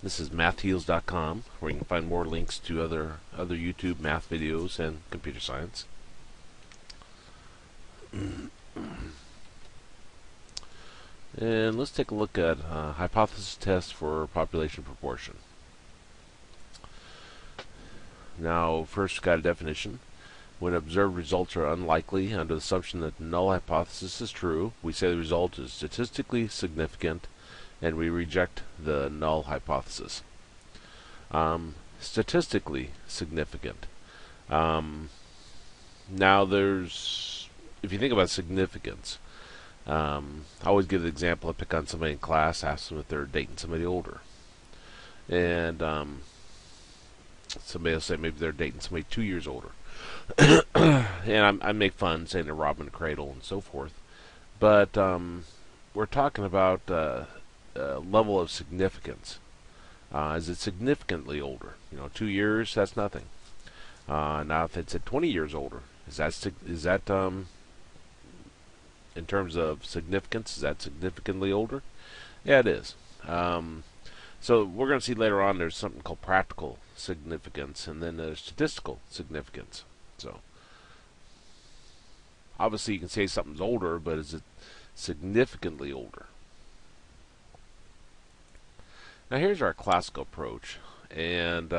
This is mathheals.com, where you can find more links to other YouTube math videos and computer science. And let's take a look at hypothesis test for population proportion. Now, first got a definition. When observed results are unlikely under the assumption that the null hypothesis is true, we say the result is statistically significant, and we reject the null hypothesis. Statistically significant. Now, if you think about significance, I always give the example, I pick on somebody in class, ask them if they're dating somebody older. And somebody will say maybe they're dating somebody 2 years older. And I make fun saying they're robbing a cradle and so forth. But we're talking about level of significance. Is it significantly older? 2 years, that's nothing. Now, if it's at 20 years older, is that in terms of significance, is that significantly older? Yeah, it is. So we're going to see later on there's something called practical significance, and then there's statistical significance. So obviously you can say something's older, but is it significantly older? Now here's our classical approach, and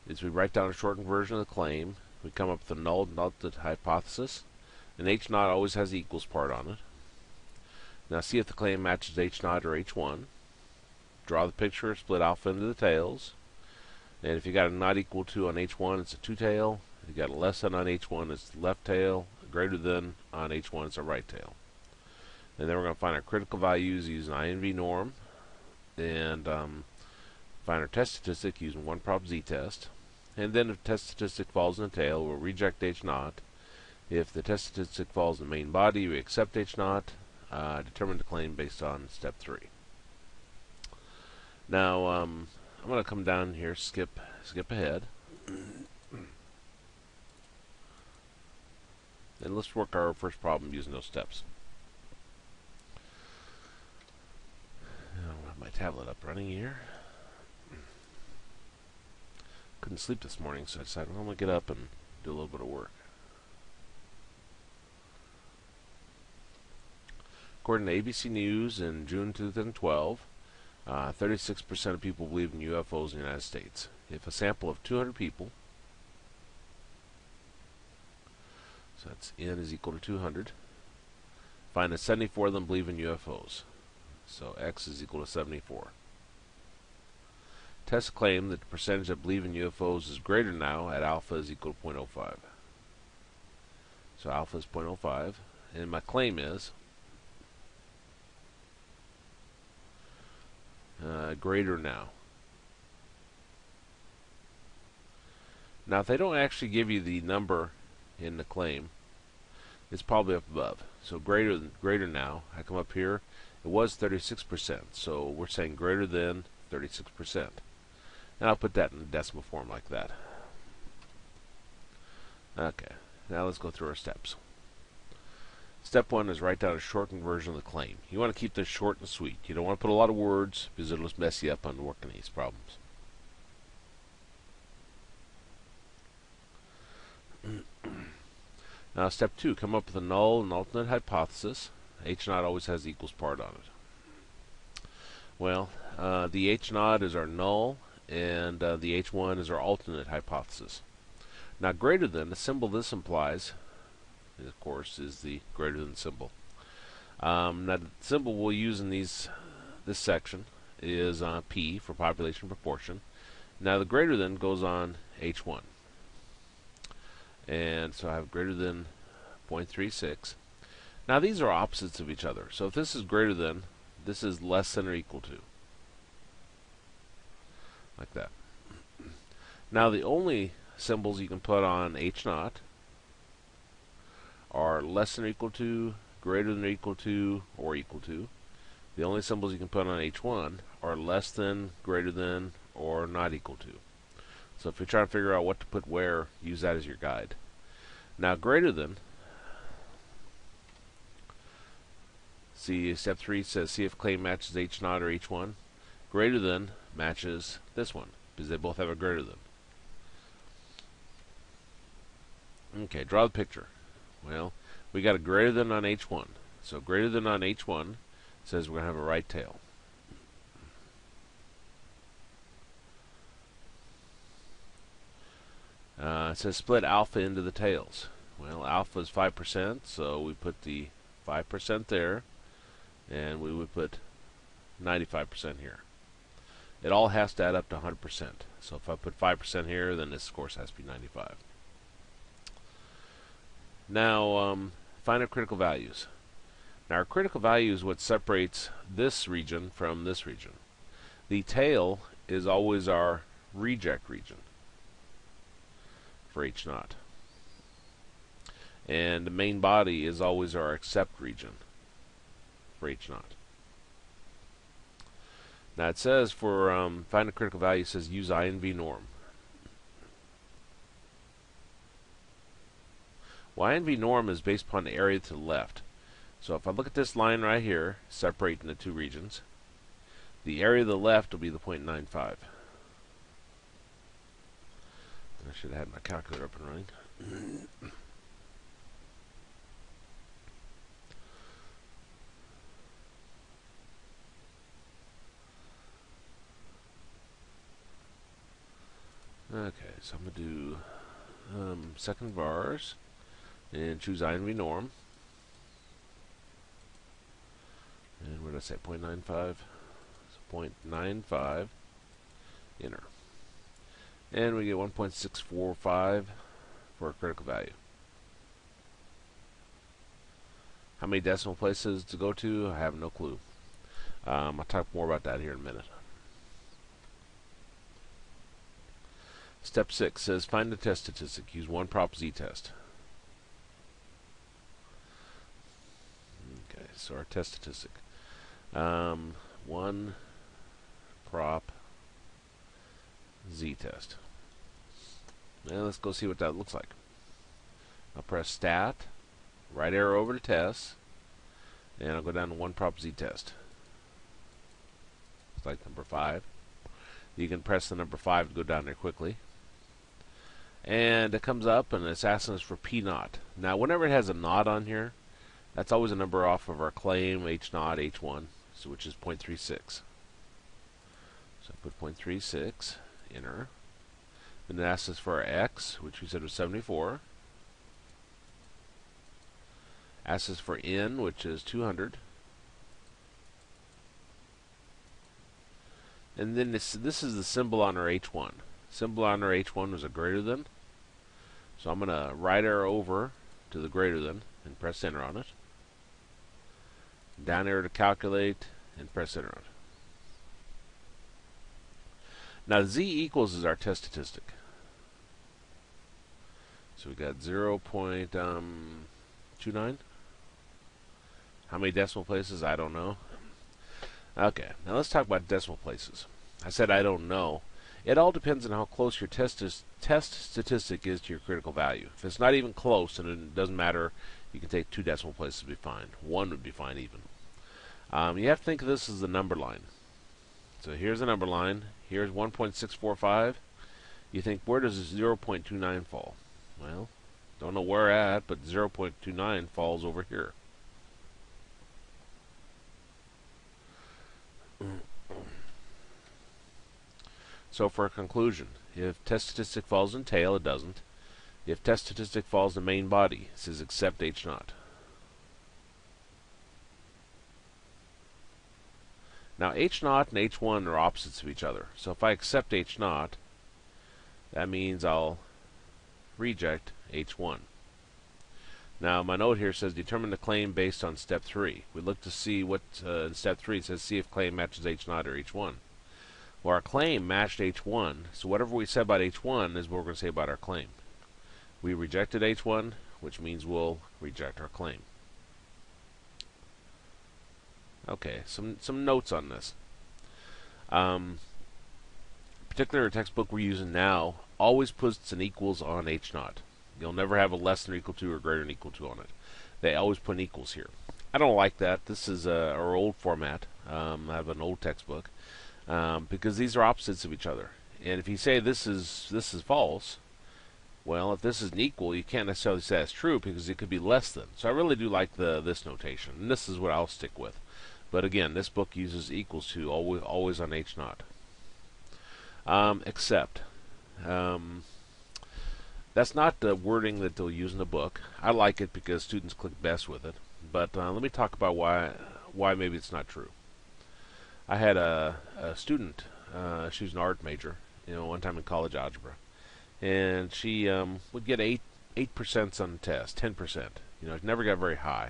is we write down a shortened version of the claim, we come up with a null hypothesis, and H naught always has the equals part on it. Now see if the claim matches H naught or H1. Draw the picture, split alpha into the tails, and if you got a not equal to on H1, it's a two tail. If you got a less than on H1, it's the left tail. Greater than on H1, it's a right tail. And then we're going to find our critical values using INV norm, and find our test statistic using one prop z-test. And then if the test statistic falls in the tail, we'll reject H naught. If the test statistic falls in the main body, we accept H naught. Determine the claim based on step 3. Now, I'm going to come down here, skip ahead. And let's work our first problem using those steps. I'll have my tablet up running here. Couldn't sleep this morning, so I decided I'm going to get up and do a little bit of work. According to ABC News in June 2012, 36% of people believe in UFOs in the United States. If a sample of 200 people, so that's N is equal to 200, find that 74 of them believe in UFOs. So X is equal to 74. Test claim that the percentage that believe in UFOs is greater now at alpha is equal to 0.05. So alpha is 0.05, and my claim is greater now. Now, if they don't actually give you the number in the claim, it's probably up above. So greater now. I come up here. It was 36%. So we're saying greater than 36%. And I'll put that in decimal form like that. Okay. Now let's go through our steps. Step 1 is write down a shortened version of the claim. You want to keep this short and sweet. You don't want to put a lot of words because it'll just mess you up on working these problems. Now step 2, come up with a null and alternate hypothesis. H naught always has the equals part on it. Well, the H naught is our null, and the H1 is our alternate hypothesis. Now greater than, the symbol this implies, of course, is the greater than symbol. Now the symbol we'll use in this section is P for population proportion. Now the greater than goes on H1. And so I have greater than 0.36. Now these are opposites of each other. So if this is greater than, this is less than or equal to. Like that. Now the only symbols you can put on H naught are less than or equal to, greater than or equal to, or equal to. The only symbols you can put on H1 are less than, greater than, or not equal to. So if you're trying to figure out what to put where, use that as your guide. Now greater than, see step 3 says see if claim matches H naught or H1. Greater than matches this one, because they both have a greater than. Okay, draw the picture. Well, we got a greater than on H1. So greater than on H1 says we're going to have a right tail. It says split alpha into the tails. Well, alpha is 5%, so we put the 5% there, and we would put 95% here. It all has to add up to 100%. So if I put 5% here, then this, of course, has to be 95. Now, find our critical values. Now, our critical value is what separates this region from this region. The tail is always our reject region for H naught. And the main body is always our accept region for H naught. Now it says for find a critical value, it says use INV norm. Well, INV norm is based upon the area to the left. So if I look at this line right here, separating the two regions, the area to the left will be the 0.95. I should have had my calculator up and running. Okay, so I'm going to do second vars and choose INV norm. And what did I say? 0.95? So 0.95, enter. And we get 1.645 for a critical value. How many decimal places to go to? I have no clue. I'll talk more about that here in a minute. Step 6 says find the test statistic. Use one prop z-test. Okay, so our test statistic. One prop z-test. Now let's go see what that looks like. I'll press stat, right arrow over to test, and I'll go down to one prop z-test. It's like number 5. You can press the number 5 to go down there quickly. And it comes up and it's asking us for P naught. Now whenever it has a naught on here, that's always a number off of our claim H naught H1, so which is 0.36. So I put 0.36, enter. Then it asks us for our X, which we said was 74. Asks us for N, which is 200. And then this is the symbol on our H1. Symbol on our H1 was a greater than. So I'm going to right arrow over to the greater than and press enter on it. Down arrow to calculate and press enter on it. Now z equals is our test statistic. So we got 0.29. How many decimal places? I don't know. Okay, now let's talk about decimal places. I said I don't know. It all depends on how close your test statistic is to your critical value. If it's not even close, then it doesn't matter. You can take 2 decimal places to be fine. 1 would be fine even. You have to think of this as the number line. So here's the number line. Here's 1.645. You think, where does 0.29 fall? Well, don't know where at, but 0.29 falls over here. So for a conclusion, if test statistic falls in tail, it doesn't. If test statistic falls in main body, it says except H naught. Now H naught and H1 are opposites of each other. So if I accept H naught, that means I'll reject H1. Now my note here says determine the claim based on step 3. We look to see what in step 3 it says see if claim matches H naught or H1. Well, our claim matched H1, so whatever we said about H1 is what we're going to say about our claim. We rejected H1, which means we'll reject our claim. Okay, some notes on this. Particular textbook we're using now always puts an equals on H naught. You'll never have a less than or equal to or greater than equal to on it. They always put an equals here. I don't like that. This is our old format. I have an old textbook. because these are opposites of each other. And if you say this is false, well, if this is an equal, you can't necessarily say that's true because it could be less than. So I really do like this notation, and this is what I'll stick with. But again, this book uses equals to always on H naught. Except. That's not the wording that they'll use in the book. I like it because students click best with it. But let me talk about why maybe it's not true. I had a student. She was an art major, one time in college algebra, and she would get 8% on the test, 10%. It never got very high.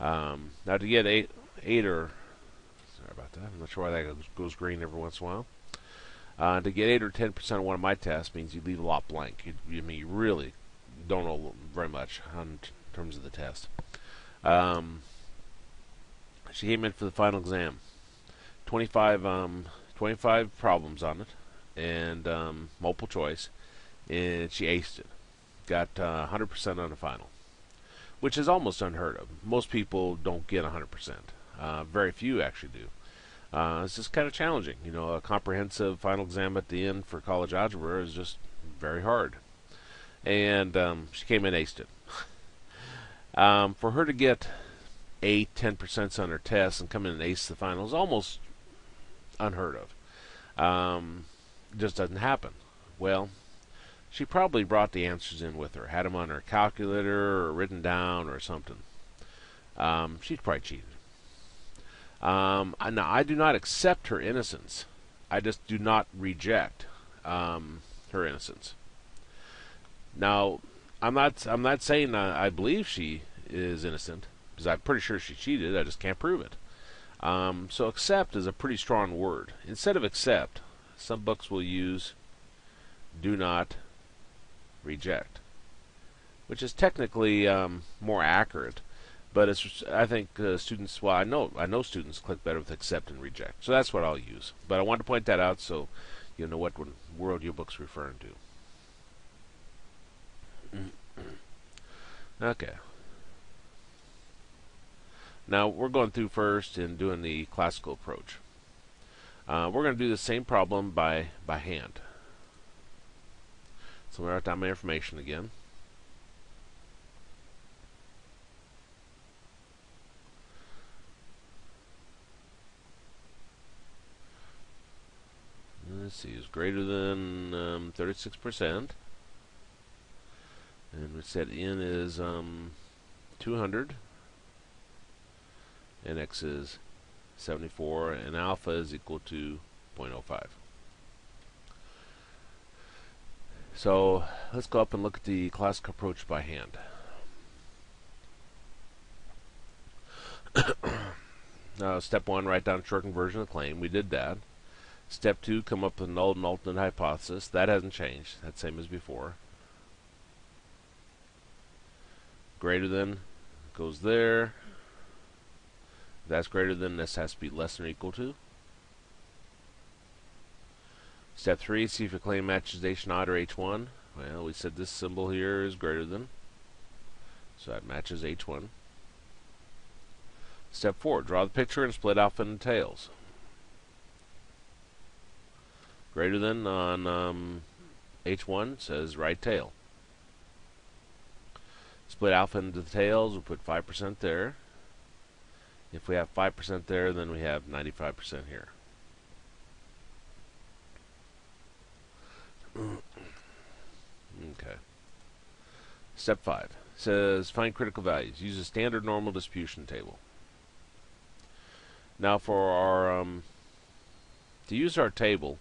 Now to get eight or sorry about that. I'm not sure why that goes green every once in a while. To get 8 or 10% on one of my tests means you leave a lot blank. You really don't know very much in terms of the test. She came in for the final exam. 25 problems on it, and multiple choice, and she aced it. Got 100% on the final, which is almost unheard of. Most people don't get 100%. Very few actually do. It's just kind of challenging. A comprehensive final exam at the end for college algebra is just very hard. And she came in aced it. For her to get 10% on her test and come in and ace the final is almost unheard of. Just doesn't happen. Well, she probably brought the answers in with her, had them on her calculator or written down or something. She's probably cheated. Now, I do not accept her innocence. I just do not reject her innocence. Now, I'm not saying I believe she is innocent, because I'm pretty sure she cheated. I just can't prove it. So accept is a pretty strong word. Instead of accept, some books will use do not reject, which is technically more accurate. But I think students, well, I know students click better with accept and reject. So that's what I'll use. But I wanted to point that out so you know what world your book's referring to. Okay. Now we're going through first and doing the classical approach. We're going to do the same problem by hand. So I'm going to write down my information again. Let's see, it's greater than 36%. And we said n is 200. And x is 74. And alpha is equal to 0.05. So let's go up and look at the classical approach by hand. Now, step 1, write down a shortened version of the claim. We did that. Step 2, come up with a null and alternate hypothesis. That hasn't changed. That's the same as before. Greater than goes there. That's greater than. This has to be less than or equal to. Step 3, see if your claim matches H0 or H1. Well, we said this symbol here is greater than. So that matches H1. Step 4, draw the picture and split alpha into tails. Greater than on H1 says right tail. Split alpha into the tails, we'll put 5% there. If we have 5% there, then we have 95% here. Okay. Step 5 says find critical values. Use a standard normal distribution table. Now for our to use our table,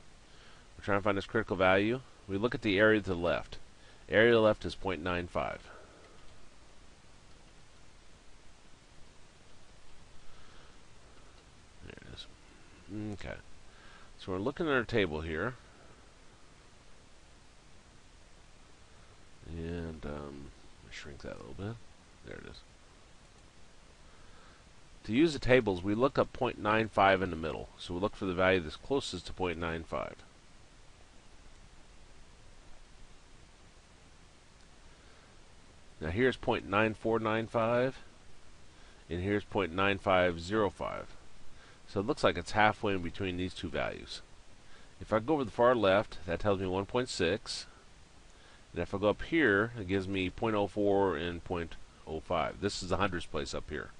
we're trying to find this critical value. We look at the area to the left. Area to the left is 0.95. There it is. Okay. So we're looking at our table here. And shrink that a little bit. There it is. To use the tables, we look up 0.95 in the middle. So we look for the value that's closest to 0.95. Now here's 0.9495, and here's 0.9505. So it looks like it's halfway in between these two values. If I go over the far left, that tells me 1.6. And if I go up here, it gives me 0.04 and 0.05. This is the hundredths place up here.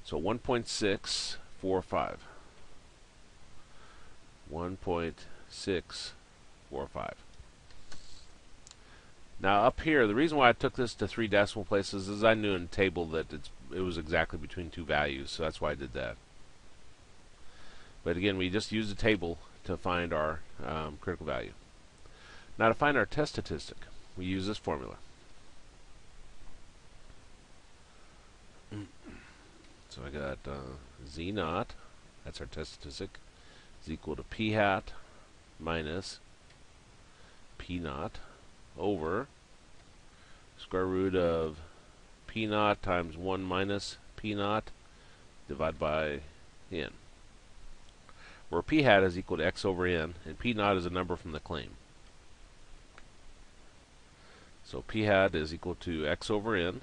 So 1.645. 1.645. Now up here, the reason why I took this to 3 decimal places is I knew in the table that it was exactly between two values, so that's why I did that. But again, we just use the table to find our critical value. Now to find our test statistic, we use this formula. So I got Z naught, that's our test statistic, is equal to P hat minus P naught over square root of P naught times 1 minus P naught divided by N, where P hat is equal to X over N, and P naught is a number from the claim. So P hat is equal to X over N,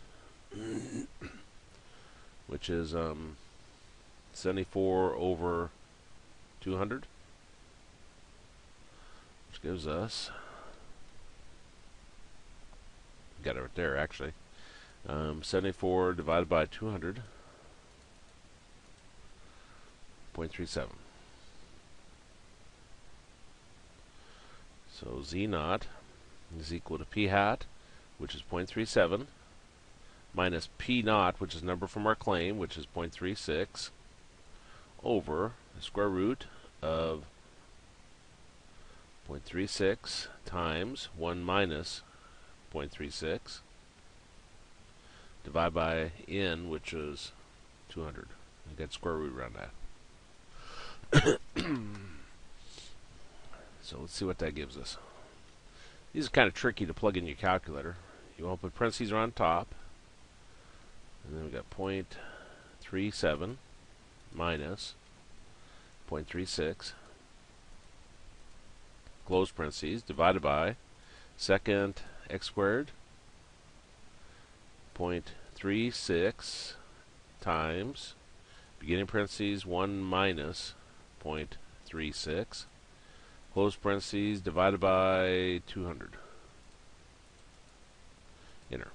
which is 74 over 200, which gives us, got it right there actually, 74 divided by 200, 0.37. So Z naught is equal to P hat, which is 0.37, minus P naught, which is a number from our claim, which is 0.36, over the square root of 0.36 times 1 minus 0.36 divided by N, which is 200. You got square root around that. So let's see what that gives us. These are kind of tricky to plug in your calculator. You want to put parentheses around top, and then we got 0.37 minus 0.36 close parentheses divided by second x squared 0.36 times beginning parentheses 1 minus 0.36 close parentheses divided by 200. Enter.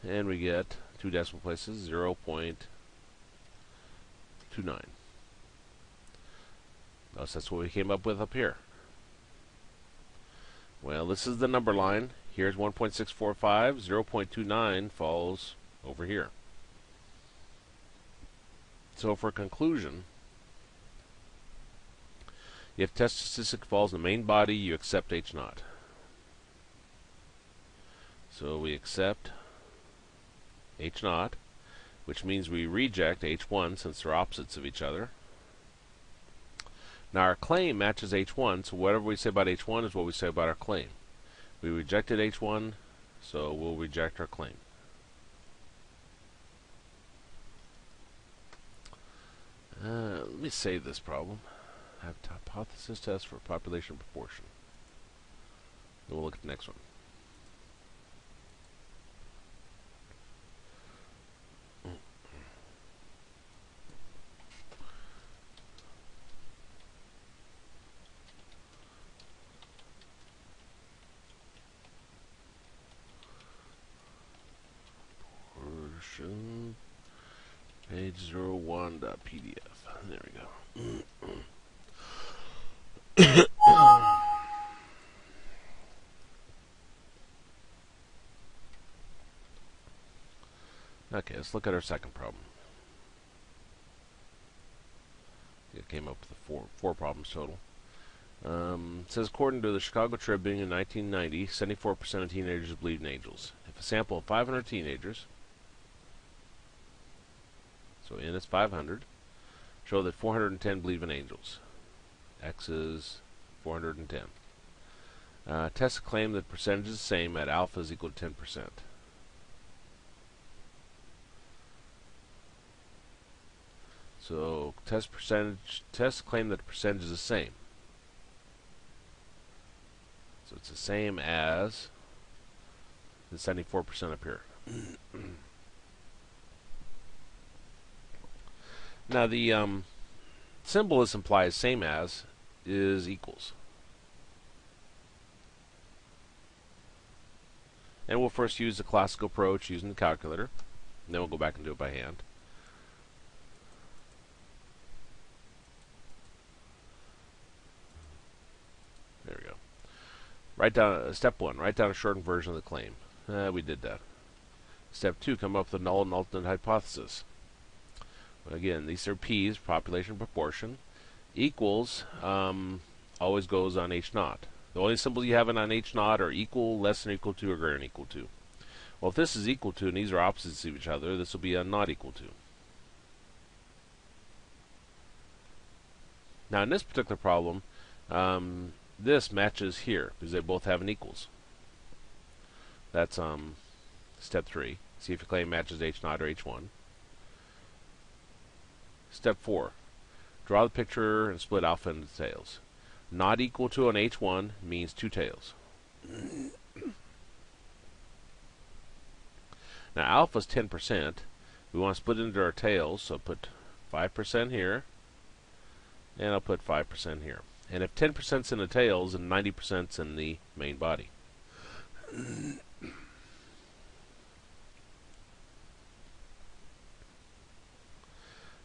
And we get 2 decimal places, 0.29. Thus, that's what we came up with up here. Well, this is the number line. Here's 1.645. 0.29 falls over here. So for conclusion, if test statistic falls in the main body, you accept H naught. So we accept H naught, which means we reject H1 since they're opposites of each other. Now our claim matches H1, so whatever we say about H1 is what we say about our claim. We rejected H1, so we'll reject our claim. Let me save this problem. I have hypothesis test for population proportion. Then we'll look at the next one. Page 01.pdf. There we go. Okay, let's look at our second problem. It came up with four problems total. It says, according to the Chicago Tribune in 1990, 74% of teenagers believe in angels. If a sample of 500 teenagers, so N is 500, show that 410 believe in angels. X is 410. Test a claim that percentage is the same at alpha is equal to 10%. So test claim that the percentage is the same. So it's the same as the 74% up here. Now the symbol this implies same as is equals. And we'll first use the classical approach using the calculator. And then we'll go back and do it by hand. There we go. Write down step 1. Write down a shortened version of the claim. We did that. Step 2. Come up with a null and alternate hypothesis. Again, these are P's, population proportion. Equals always goes on H naught. The only symbols you have on H naught are equal, less than or equal to, or greater than or equal to. Well, if this is equal to, and these are opposites of each other, this will be a not equal to. Now, in this particular problem, this matches here, because they both have an equals. That's step 3. See if your claim matches H naught or H1. Step 4. Draw the picture and split alpha into tails. Not equal to on H1 means 2 tails. Now alpha is 10%. We want to split it into our tails, so put 5% here, and I'll put 5% here. And if 10% is in the tails, then 90% is in the main body.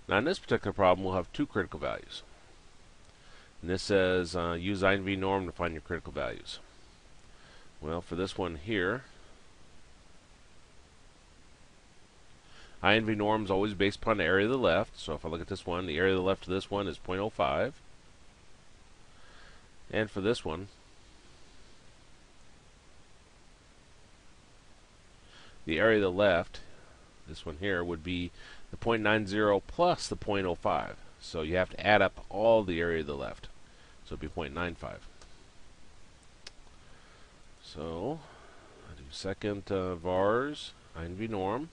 Now in this particular problem, we'll have 2 critical values. And this says use INV norm to find your critical values. Well, for this one here, INV norm is always based upon the area of the left. So if I look at this one, the area of the left of this one is 0.05. And for this one, the area of the left, this one here, would be the 0.90 plus the 0.05. So you have to add up all the area of the left. So it'd be 0.95. So I do second vars, INV norm,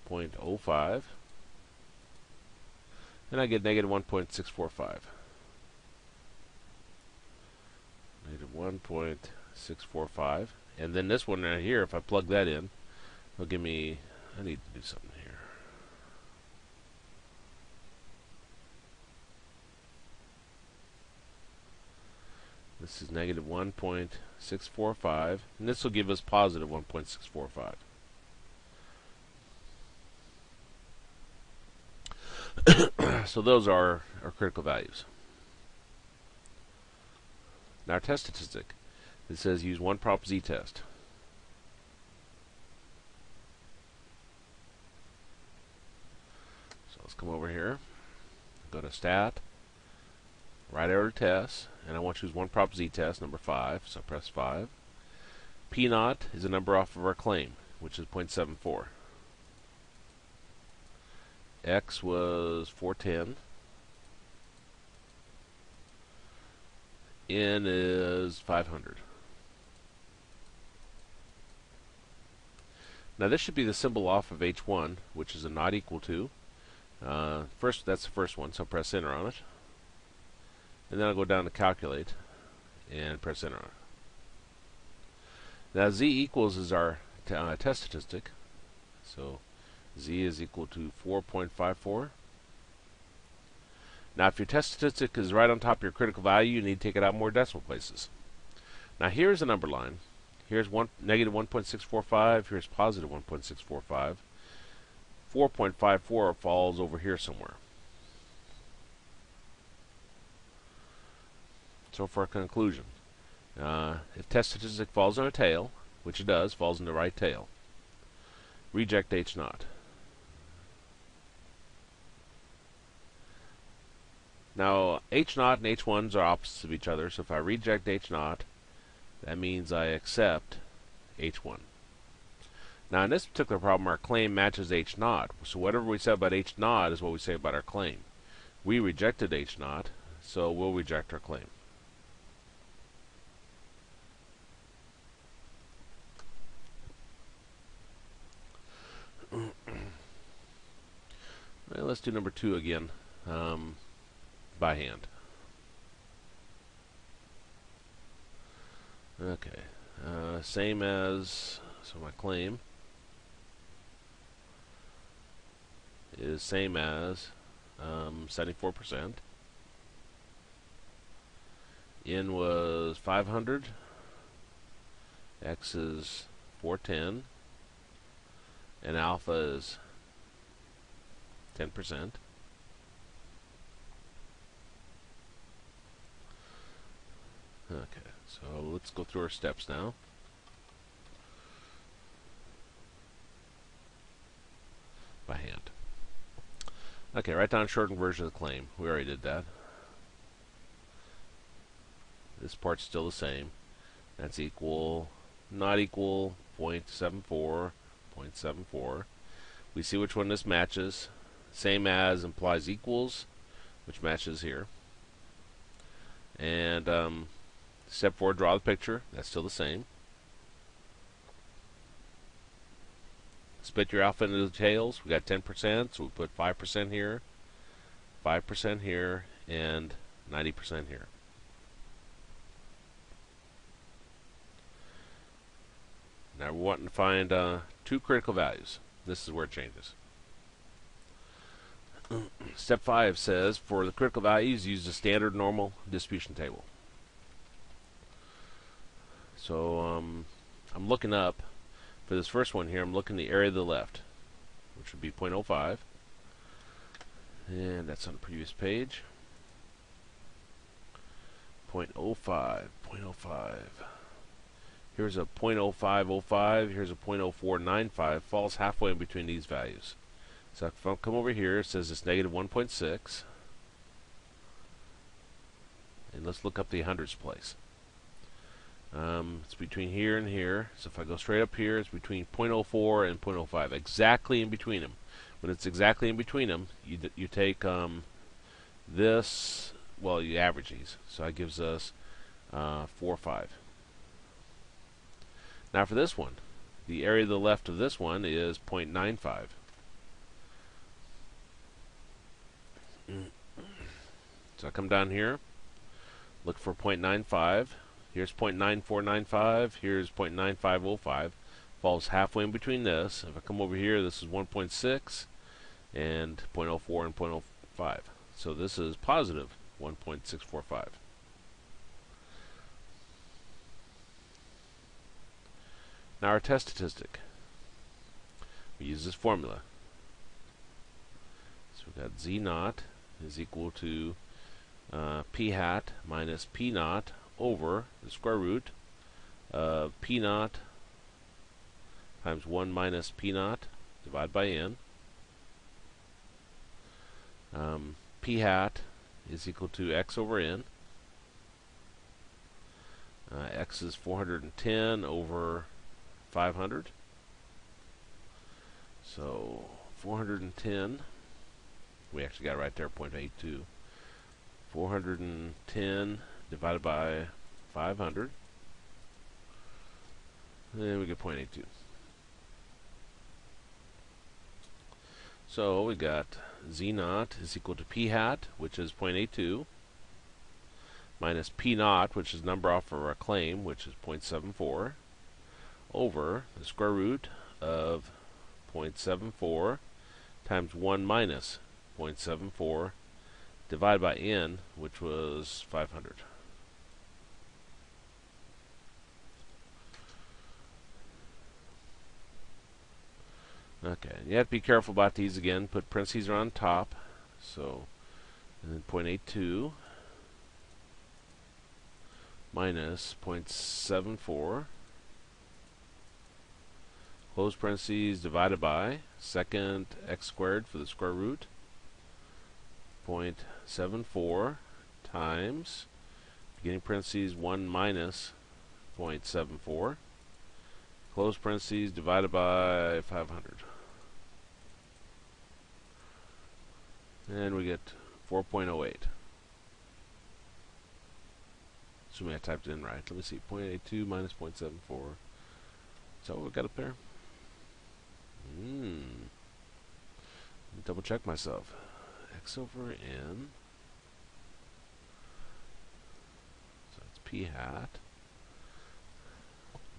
0.05. And I get negative 1.645. Negative 1.645. And then this one right here, if I plug that in, it'll give me, I need to do something here. This is negative 1.645, and this will give us positive 1.645. So those are our critical values. Now our test statistic. It says use one prop z test. So let's come over here, go to stat, right arrow to test, and I want to choose one prop z test, number 5, so press 5. P naught is a number off of our claim, which is 0.74. X was 410. N is 500. Now this should be the symbol off of H1, which is a not equal to. First, that's the first one, so press enter on it. And then I'll go down to calculate and press enter on it. Now z equals is our test statistic. So z is equal to 4.54. Now if your test statistic is right on top of your critical value, you need to take it out more decimal places. Now here's a number line. Here's negative 1.645. Here's positive 1.645. 4.54 falls over here somewhere. So for a conclusion, if test statistic falls on a tail, which it does, falls in the right tail, reject H naught. Now H naught and H1s are opposites of each other, so if I reject H naught, that means I accept H1. Now in this particular problem, our claim matches H naught, so whatever we say about H naught is what we say about our claim. We rejected H naught, so we'll reject our claim. Well, let's do number 2 again, by hand. Okay, same as, so my claim is same as 74%. N was 500. X is 410. And alpha is 10%. Okay, so let's go through our steps now. By hand. Okay, write down a shortened version of the claim. We already did that. This part's still the same. That's equal, not equal, 0.74, 0.74. We see which one this matches. Same as implies equals, which matches here. And step 4, draw the picture. That's still the same. Split your alpha into the tails. We got 10%, so we put 5% here, 5% here, and 90% here. Now we're wanting to find two critical values. This is where it changes. Step 5 says, for the critical values, use the standard normal distribution table. So I'm looking up, for this first one here, I'm looking the area to the left, which would be 0.05. And that's on the previous page. 0.05, 0.05. Here's a 0.0505, here's a 0.0495, falls halfway in between these values. So if I come over here, it says it's negative 1.6. And let's look up the hundredths place. It's between here and here. So if I go straight up here, it's between 0.04 and 0.05, exactly in between them. When it's exactly in between them, you take this, well, you average these. So that gives us 4.5. Now for this one, the area to the left of this one is 0.95. So I come down here, look for 0.95. Here's 0.9495. Here's 0.9505. Falls halfway in between this. If I come over here, this is 1.6 and 0.04 and 0.05. So this is positive 1.645. Now our test statistic. We use this formula. So we've got Z naught is equal to P hat minus P naught over the square root of P naught times 1 minus P naught divided by N. P hat is equal to X over N. X is 410 over 500. So 410, we actually got it right there, 0.82. 410 divided by 500. And we get 0.82. So we got Z naught is equal to P hat, which is 0.82, minus P naught, which is number off of our claim, which is 0.74, over the square root of 0.74 times 1 minus 0.74 divided by N, which was 500. Okay, you have to be careful about these again. Put parentheses on top. So, and then 0.82 minus 0.74. Close parentheses divided by second x squared for the square root. 0.74 times beginning parentheses 1 minus 0.74. Close parentheses divided by 500. And we get 4.08. Assuming I typed it in right. Let me see. 0.82 minus 0.74. Is that what we got up there? Double check myself. X over N. So it's P hat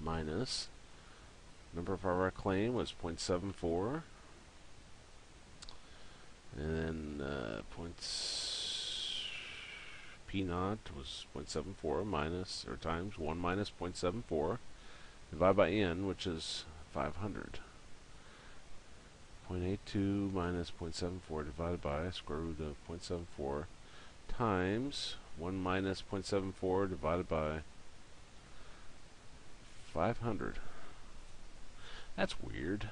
minus number of our claim was 0.74 And then points P naught was 0.74 minus, or times 1 minus 0.74 divided by n, which is 500. 0.82 minus 0.74 divided by square root of 0.74 times 1 minus 0.74 divided by 500. That's weird.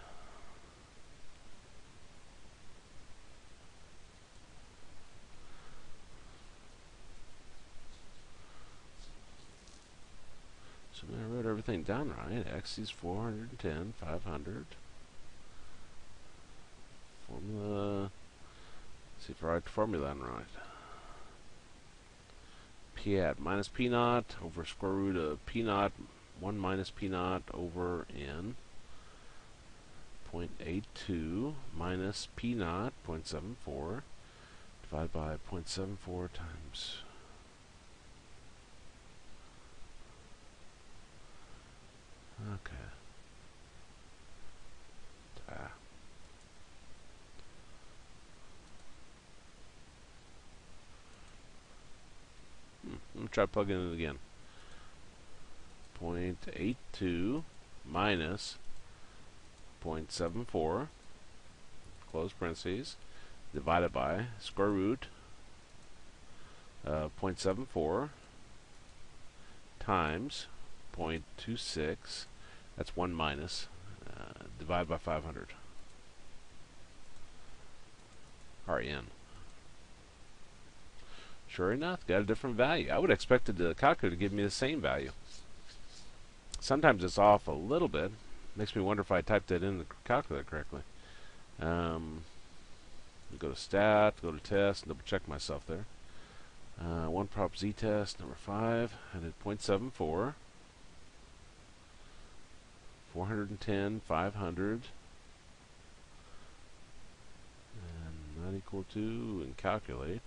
So I wrote everything down right. X is 410, 500. Formula. See if I write the formula in right. P hat minus P naught over square root of P naught 1 minus P naught over n. 0.82 minus P naught 0.74 divided by 0.74 times. Okay. Let me try plugging it again. 0.82 minus 0.74, close parentheses, divided by square root 0.74 times 0.26, that's 1 minus, divided by 500, Rn. Sure enough, got a different value. I would have expected the calculator to give me the same value. Sometimes it's off a little bit. Makes me wonder if I typed that in the calculator correctly. Go to stat, go to test, double check myself there. One prop z test, number 5. I did 0.74. 410, 500. And not equal to, and calculate.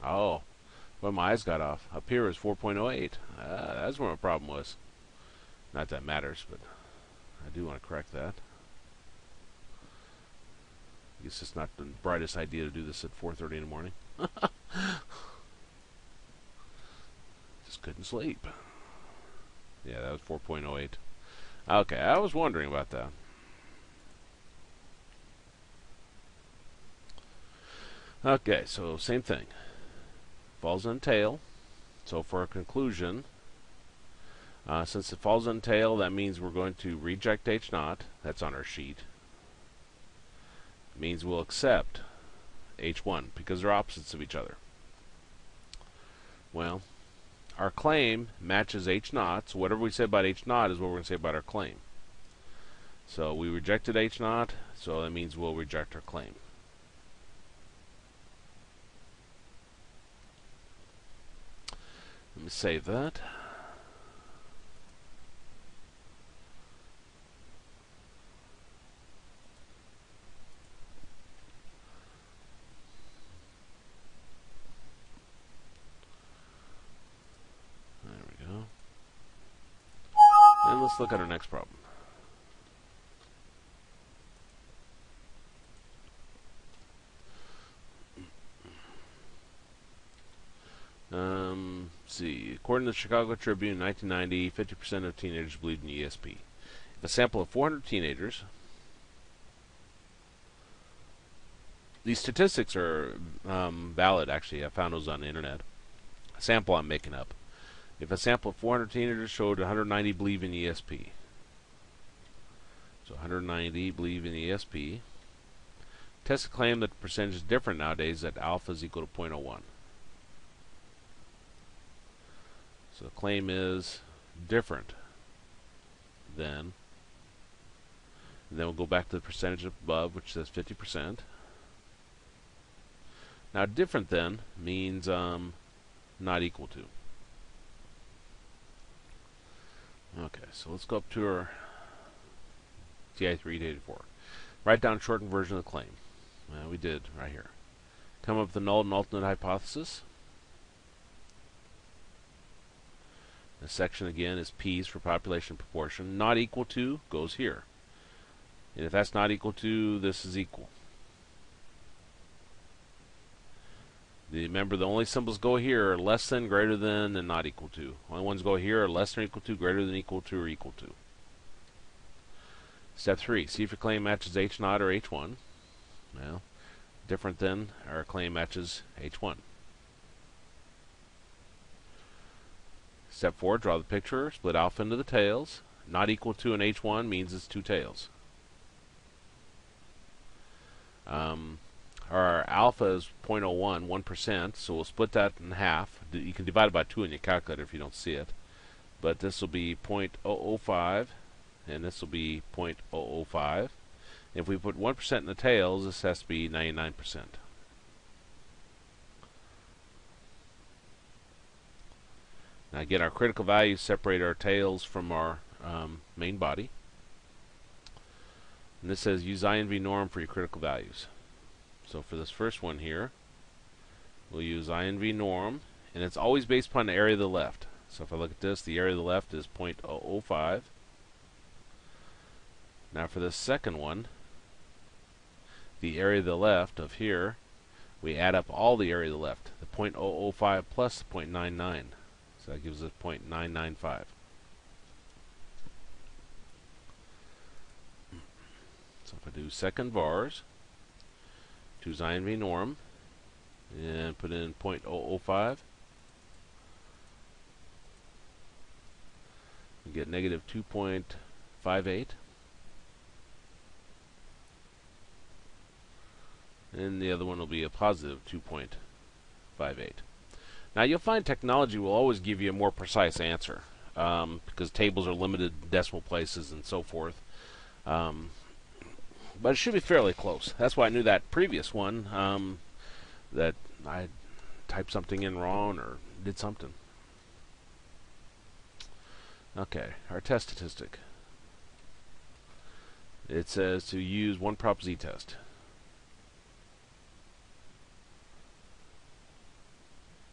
Oh, well, my eyes got off. Up here is 4.08. That's where my problem was. Not that matters, but I do want to correct that. I guess it's not the brightest idea to do this at 4:30 in the morning. Just couldn't sleep. Yeah, that was 4.08. Okay, I was wondering about that. Okay, so same thing. Falls on tail. So for a conclusion, since it falls on tail, that means we're going to reject H naught. That's on our sheet. It means we'll accept H1 because they're opposites of each other. Well, our claim matches H naught, so whatever we say about H naught is what we're going to say about our claim. So we rejected H naught, so that means we'll reject our claim. Let me save that. There we go. And let's look at our next problem. See, according to the Chicago Tribune in 1990, 50% of teenagers believed in ESP. If a sample of 400 teenagers, these statistics are valid, actually. I found those on the internet. A sample I'm making up. If a sample of 400 teenagers showed 190 believe in ESP, so 190 believe in ESP, test a claim that the percentage is different nowadays, that alpha is equal to 0.01. So the claim is different than, and then we'll go back to the percentage above, which says 50%. Now different than means not equal to. Okay, so let's go up to our TI 384. Write down a shortened version of the claim. We did right here. Come up with the null and alternate hypothesis. The section again is P's for population proportion. Not equal to goes here. And if that's not equal to, this is equal. Remember, the only symbols go here are less than, greater than, and not equal to. Only ones go here are less than or equal to, greater than, equal to, or equal to. Step 3. See if your claim matches H0 or H1. Well, different than our claim matches H1. Step 4. Draw the picture. Split alpha into the tails. Not equal to an H1 means it's two tails. Our alpha is 0.01, 1%, so we'll split that in half. You can divide it by 2 in your calculator if you don't see it. But this will be 0.005, and this will be 0.005. If we put 1% in the tails, this has to be 99%. Now again, our critical values separate our tails from our main body. And this says use INV norm for your critical values. So for this first one here, we'll use INV norm, and it's always based upon the area of the left. So if I look at this, the area of the left is 0.005. Now for this second one, the area of the left of here, we add up all the area of the left, the 0.005 plus 0.99. So that gives us 0.995. So if I do second vars, choose INV norm, and put in 0.005, we get negative 2.58. And the other one will be a positive 2.58. Now you'll find technology will always give you a more precise answer because tables are limited decimal places and so forth. But it should be fairly close. That's why I knew that previous one that I typed something in wrong or did something. Okay, our test statistic. It says to use one prop z test.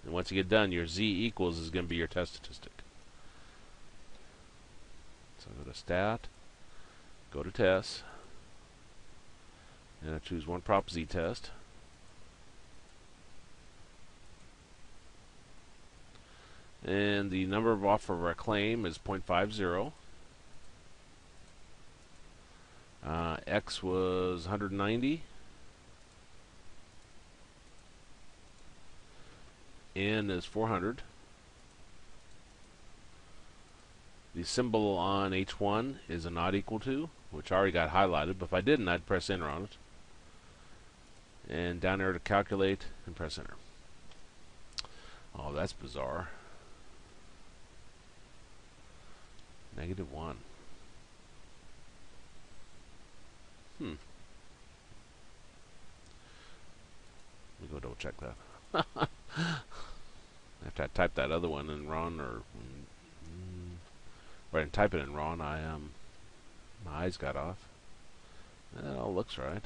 And once you get done, your z equals is going to be your test statistic. So go to stat, go to test, and I choose one prop z test. And the number off of our claim is 0.50. X was 190. N is 400. The symbol on H1 is a not equal to, which I already got highlighted, but if I didn't, I'd press enter on it. And down there to calculate and press enter. Oh, that's bizarre. -1. Let me go double check that. After I type that other one in wrong, or I didn't type it in wrong, my eyes got off. That all looks right.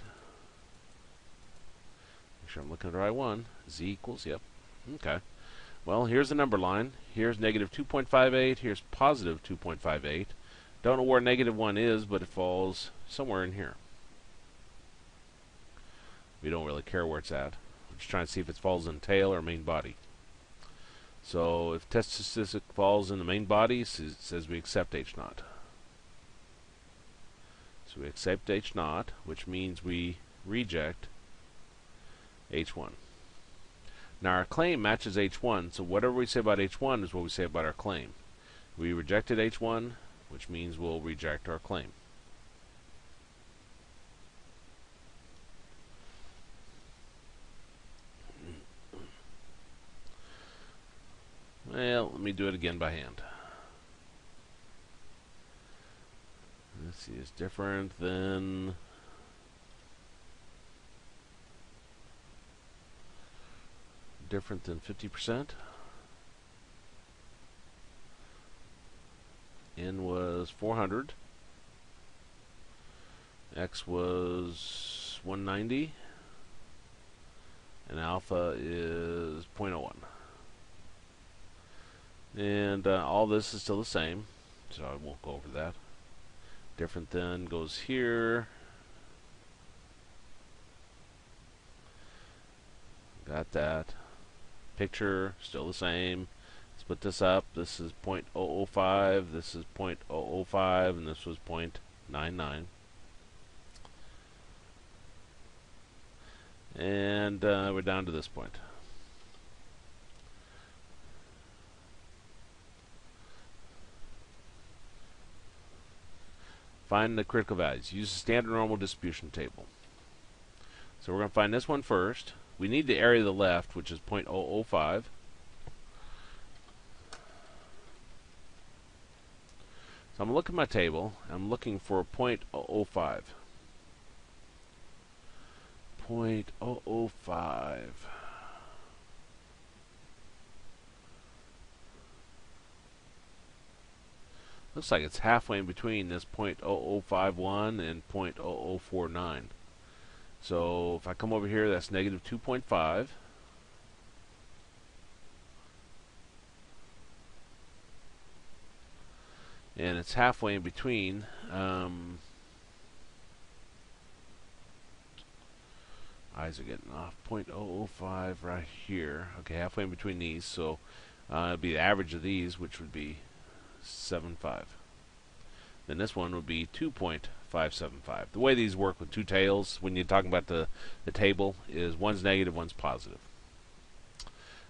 Make sure I'm looking at the right one. Z equals, yep. Okay. Well, here's the number line. Here's negative 2.58. Here's positive 2.58. Don't know where -1 is, but it falls somewhere in here. We don't really care where it's at. I'm just trying to see if it falls in tail or main body. So if test statistic falls in the main body, it says we accept H0. So we accept H0, which means we reject H1. Now our claim matches H1, so whatever we say about H1 is what we say about our claim. We rejected H1, which means we'll reject our claim. Well, let me do it again by hand. Let's see, it's different than different than 50%. N was 400. X was 190. And alpha is 0.01. And all this is still the same, so I won't go over that. Different then goes here. Got that. Picture still the same. Split this up. This is 0.005. This is 0.005, and this was 0.99. And we're down to this point. Find the critical values. Use the standard normal distribution table. So we're going to find this one first. We need the area to the left, which is 0.005. So I'm looking at my table. I'm looking for 0.005. 0.005. Looks like it's halfway in between this 0.0051 and 0.0049. So if I come over here, that's negative 2.5. And it's halfway in between. Eyes are getting off. 0.005 right here. Okay, halfway in between these. So it'd be the average of these, which would be 7.5. Then this one would be 2.575. The way these work with two tails, when you're talking about the table, is one's negative, one's positive.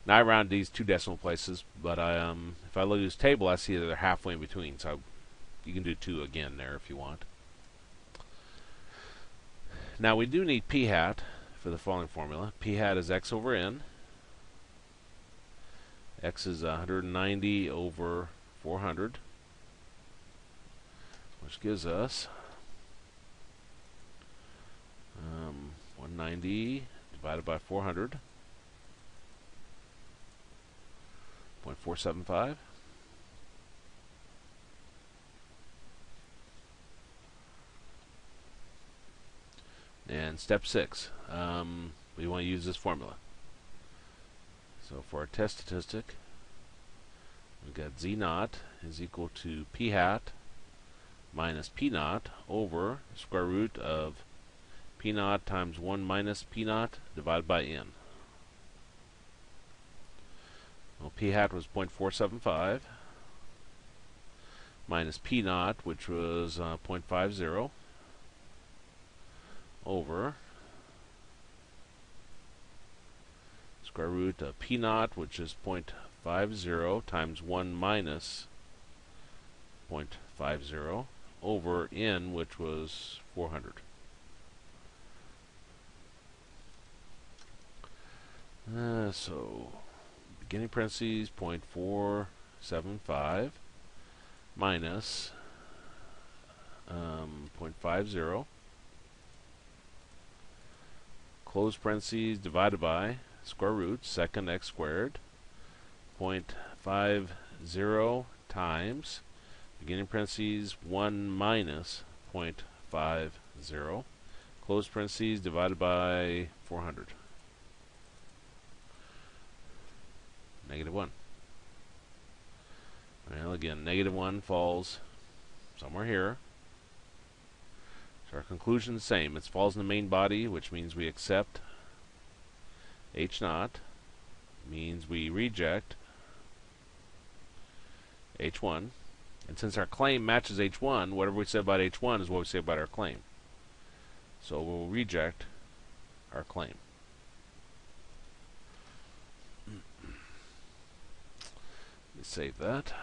Now I round these two decimal places, but if I look at this table, I see that they're halfway in between. So you can do 2 again there if you want. Now we do need p hat for the following formula. P hat is x over n. X is 190 over 400, which gives us 190 divided by 400, 0.475. And step 6, we want to use this formula. So for our test statistic, we've got z naught is equal to p hat minus p naught over square root of p naught times 1 minus p naught divided by n. Well, p hat was 0.475 minus p naught, which was 0.50, over square root of p naught, which is 0.50 times 1 minus 0.50 over n, which was 400. So beginning parentheses 0.475 minus 0.50, close parentheses divided by square root second x squared, 0.50 times beginning parentheses 1 minus 0.50, close parentheses divided by 400. Negative 1. Well, again, negative 1 falls somewhere here. So our conclusion is the same. It falls in the main body, which means we accept H naught, means we reject H1. And since our claim matches H1, whatever we say about H1 is what we say about our claim. So we'll reject our claim. Let me save that.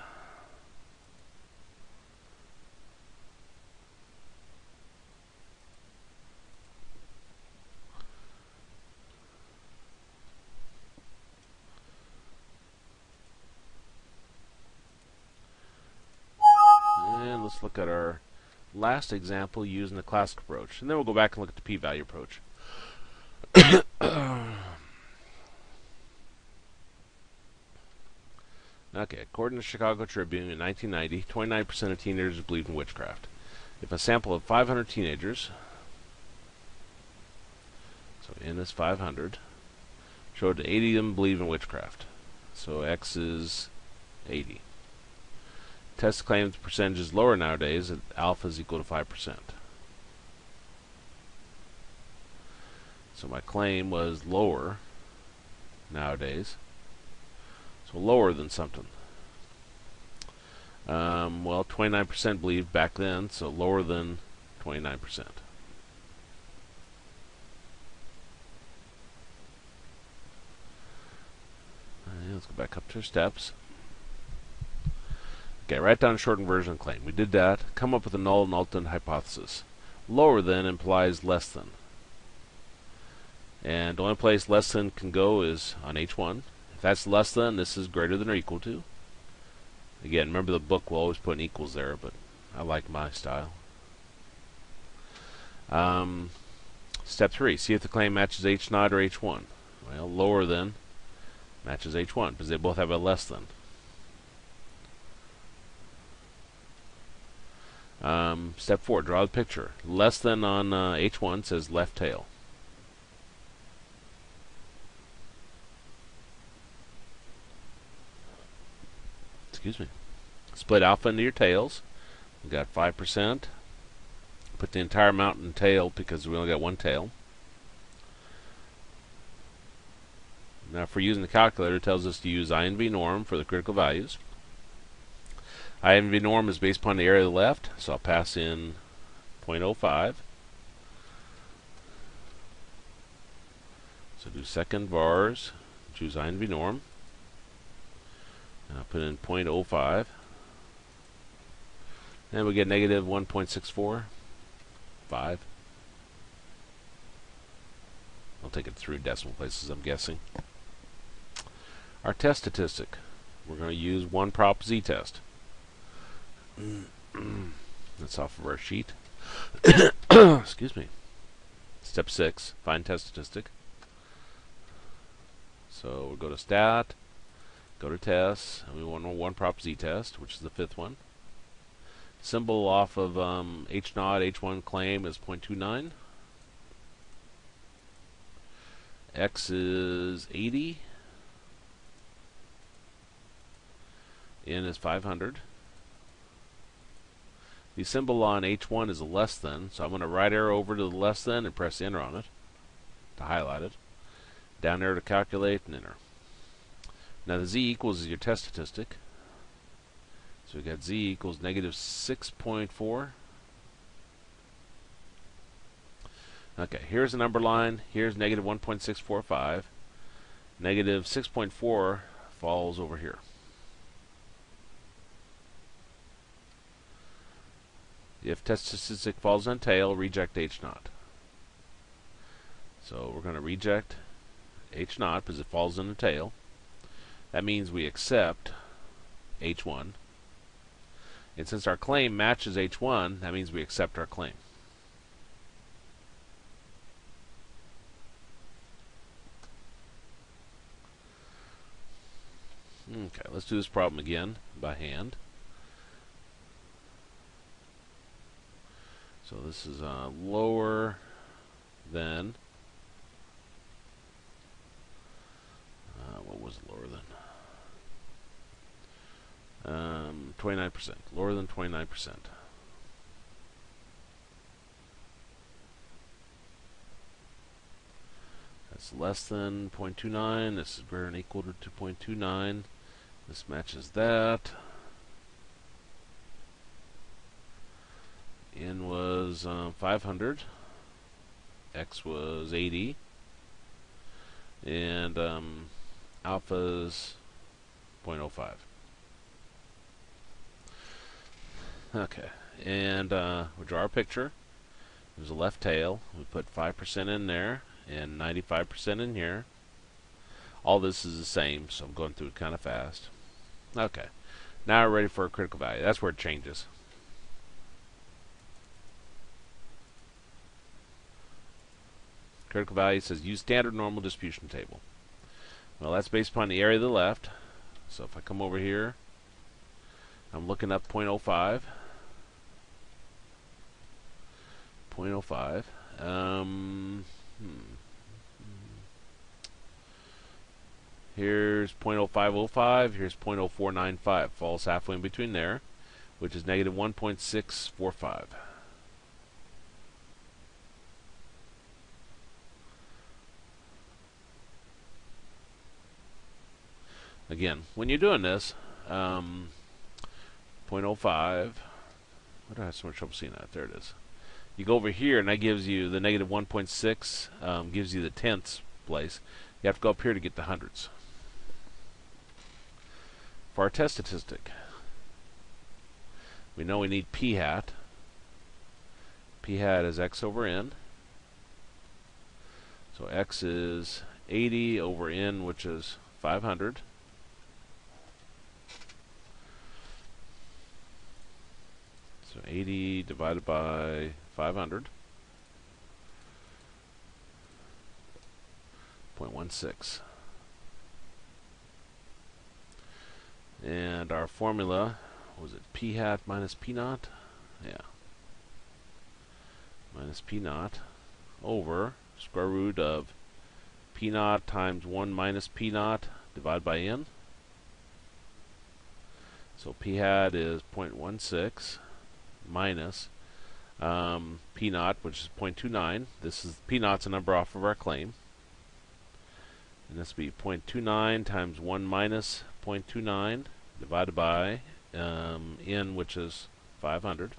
And let's look at our last example using the classic approach. And then we'll go back and look at the p-value approach. Okay, according to Chicago Tribune in 1990, 29% of teenagers believed in witchcraft. If a sample of 500 teenagers, so n is 500, showed that 80 of them believe in witchcraft. So x is 80. Test claims the percentage is lower nowadays, that alpha is equal to 5%. So my claim was lower nowadays. So lower than something. Well, 29% believed back then, so lower than 29%. Let's go back up to our steps. Okay, write down a shortened version of the claim. We did that. Come up with a null and alternate hypothesis. Lower than implies less than. And the only place less than can go is on H1. If that's less than, this is greater than or equal to. Again, remember the book will always put an equals there, but I like my style. Step 3. See if the claim matches H0 or H1. Well, lower than matches H1 because they both have a less than. Step 4. Draw the picture. Less than on H1 says left tail. Excuse me. Split alpha into your tails. We got 5%. Put the entire amount in tail because we only got one tail. Now, if we're using the calculator, it tells us to use INV norm for the critical values. INV norm is based upon the area of the left, so I'll pass in 0.05. So do second vars, choose INV norm, and I'll put in 0.05. And we get negative 1.645. I'll take it through decimal places, I'm guessing. Our test statistic. We're going to use one prop z-test. That's off of our sheet. Excuse me. Step 6, find test statistic. So we'll go to stat, go to tests, and we want one prop z-test, which is the fifth one. Symbol off of H0, H1 claim is 0.29. X is 80. N is 500. The symbol on H1 is a less than, so I'm going to right arrow over to the less than and press enter on it to highlight it. Down there to calculate and enter. Now the z equals is your test statistic. So we got z equals negative 6.4. Okay, here's the number line. Here's negative 1.645. Negative 6.4 falls over here. If test statistic falls on tail, reject H0. So we're going to reject H0 because it falls in the tail. That means we accept H1. And since our claim matches H1, that means we accept our claim. Okay, let's do this problem again by hand. So this is lower than, what was lower than? 29%. Lower than 29%. That's less than 0.29. This is greater than or equal to 2.29. This matches that. N was 500. X was 80. And alpha's 0.05. Okay, and we draw our picture. There's a left tail. We put 5% in there and 95% in here. All this is the same, so I'm going through it kind of fast. Okay, now we're ready for a critical value. That's where it changes. Critical value says use standard normal distribution table. Well, that's based upon the area of the left. So if I come over here, I'm looking up 0.05. 0.05. Here's 0.0505, here's 0.0495. Falls halfway in between there, which is negative 1.645. Again, when you're doing this, 0.05, why do I have so much trouble seeing that? There it is. You go over here, and that gives you the negative 1.6, gives you the tenths place. You have to go up here to get the hundreds. For our test statistic, we know we need p hat. P hat is x over n. So x is 80 over n, which is 500. So 80 divided by 500. 0.16. And our formula, was it p hat minus p naught? Yeah. Minus p naught over square root of p naught times 1 minus p naught divided by n. So p hat is 0.16 minus p naught, which is 0.29. This is p naught's a number off of our claim. And this will be 0.29 times 1 minus 0.29 divided by n, which is 500.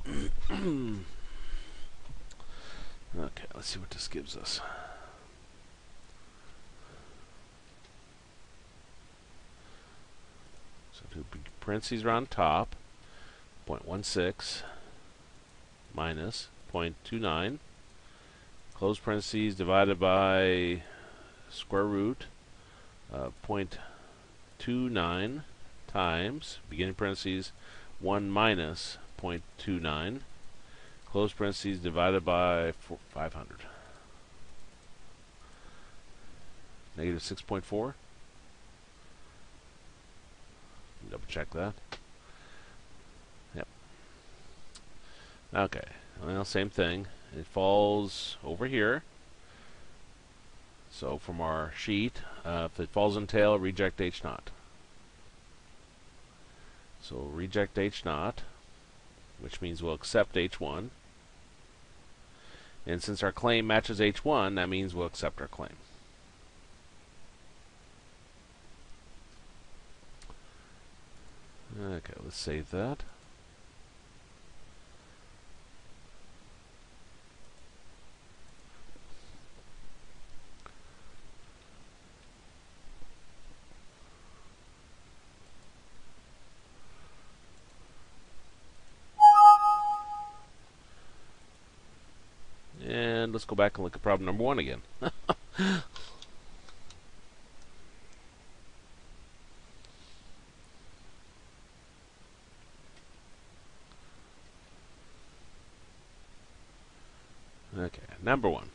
Okay, let's see what this gives us. So two parentheses around top, 0.16 minus 0.29, close parentheses divided by square root of 0.29 times, beginning parentheses, 1 minus 0.29, close parentheses divided by 500. Negative 6.4. Double check that. Yep. Okay. Well, same thing. It falls over here. So from our sheet, if it falls in tail, reject H naught. So reject H naught, which means we'll accept H1. And since our claim matches H1, that means we'll accept our claim. Okay, let's save that. And let's go back and look at problem number 1 again. Okay, number 1.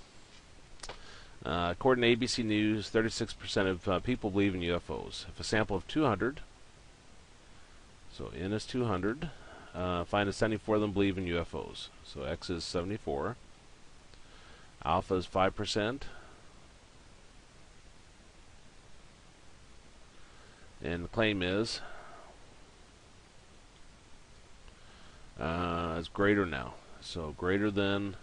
According to ABC News, 36% of people believe in UFOs. If a sample of 200, so N is 200, find that 74 of them believe in UFOs. So X is 74. Alpha is 5%. And the claim is greater now. So greater than